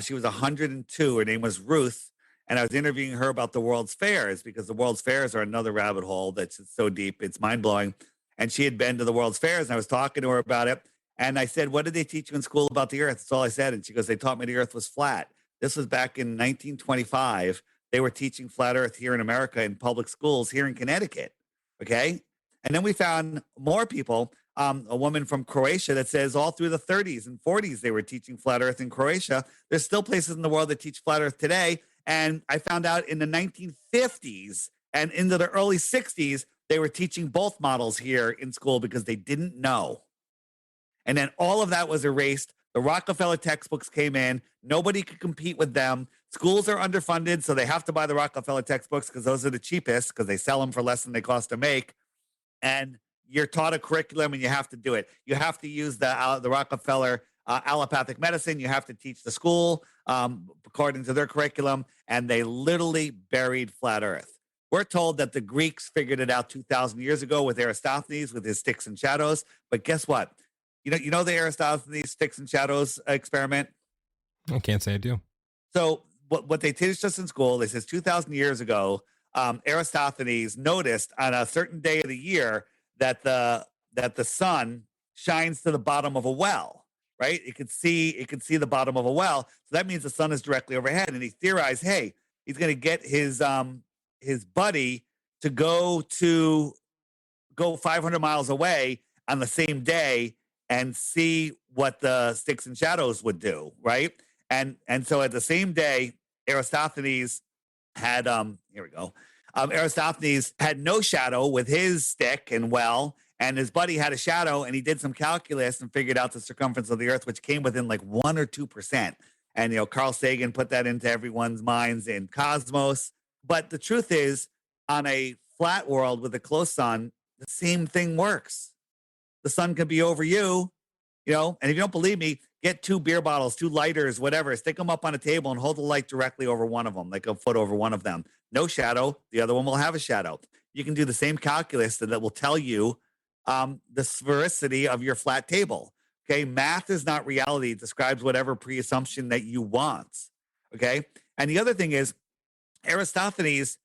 She was 102. Her name was Ruth. And I was interviewing her about the World's Fairs, because the World's Fairs are another rabbit hole that's so deep, it's mind-blowing. And she had been to the World's Fairs, and I was talking to her about it. And I said, what did they teach you in school about the Earth? That's all I said. And she goes, they taught me the Earth was flat. This was back in 1925. They were teaching flat Earth here in America in public schools here in Connecticut. Okay. And then we found more people, a woman from Croatia that says all through the 30s and 40s, they were teaching flat Earth in Croatia. There's still places in the world that teach flat Earth today. And I found out in the 1950s and into the early 60s, they were teaching both models here in school because they didn't know. And then all of that was erased. The Rockefeller textbooks came in. Nobody could compete with them. Schools are underfunded, so they have to buy the Rockefeller textbooks because those are the cheapest, because they sell them for less than they cost to make. And you're taught a curriculum and you have to do it. You have to use the Rockefeller allopathic medicine. You have to teach the school according to their curriculum, and they literally buried flat Earth. We're told that the Greeks figured it out 2,000 years ago with Aristophanes with his sticks and shadows. But guess what? You know the Aristophanes sticks and shadows experiment? I can't say I do. So what they teach us in school, they says 2,000 years ago, Aristophanes noticed on a certain day of the year that the sun shines to the bottom of a well. Right? It could see the bottom of a well. So that means the sun is directly overhead. And he theorized, hey, he's going to get his buddy to go 500 miles away on the same day and see what the sticks and shadows would do. Right. And so at the same day, Aristophanes had, Aristophanes had no shadow with his stick and well, and his buddy had a shadow, and he did some calculus and figured out the circumference of the Earth, which came within like 1 or 2%. And, Carl Sagan put that into everyone's minds in Cosmos. But the truth is, on a flat world with a close sun, the same thing works. The sun can be over you, and if you don't believe me, get 2 beer bottles, 2 lighters, whatever, stick them up on a table and hold the light directly over one of them, like a foot over one of them. No shadow. The other one will have a shadow. You can do the same calculus that will tell you the sphericity of your flat table. Okay. Math is not reality. It describes whatever pre-assumption that you want. Okay. And the other thing is, Aristophanes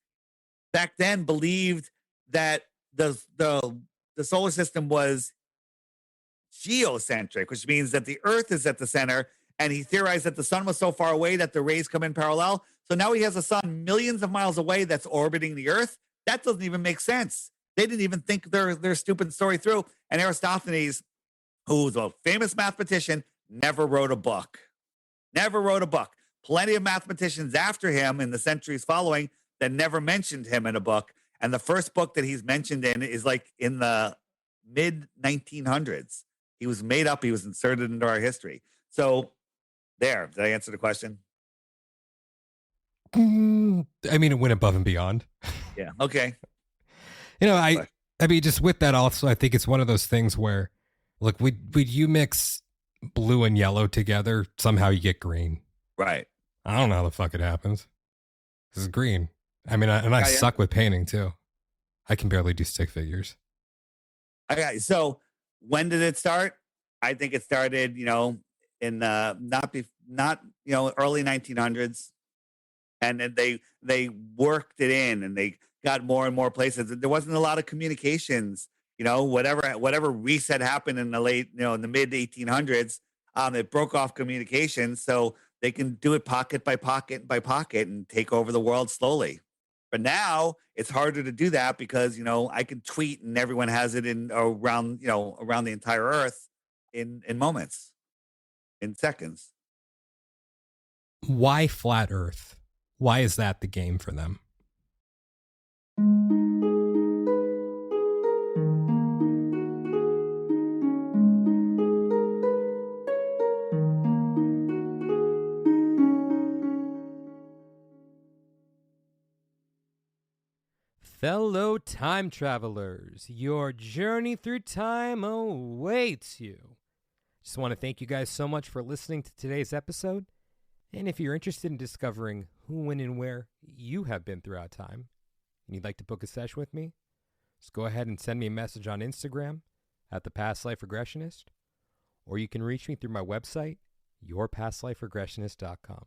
back then believed that the solar system was geocentric, which means that the Earth is at the center. And he theorized that the sun was so far away that the rays come in parallel. So now he has a sun millions of miles away that's orbiting the Earth. That doesn't even make sense. They didn't even think their stupid story through. And Aristophanes, who's a famous mathematician, never wrote a book. Never wrote a book. Plenty of mathematicians after him in the centuries following that never mentioned him in a book. And the first book that he's mentioned in is like in the mid 1900s. He was made up. He was inserted into our history. So there, did I answer the question? I mean, it went above and beyond. Yeah. Okay. You know, I mean, just with that also, I think it's one of those things where, look, would you mix blue and yellow together, somehow you get green. Right. I don't know how the fuck it happens. This is green. I mean, I suck with painting too. I can barely do stick figures. Okay. So when did it start? I think it started, in early 1900s. And then they worked it in and they got more and more places. There wasn't a lot of communications, whatever reset happened in the in the mid 1800s, it broke off communication. So they can do it pocket by pocket by pocket and take over the world slowly. But now it's harder to do that because, I can tweet and everyone has it in around the entire earth in moments, in seconds. Why flat Earth? Why is that the game for them? Fellow time travelers, your journey through time awaits you. Just want to thank you guys so much for listening to today's episode. And if you're interested in discovering who, when, and where you have been throughout time, and you'd like to book a session with me, just go ahead and send me a message on Instagram at The Past Life Regressionist, or you can reach me through my website, yourpastliferegressionist.com.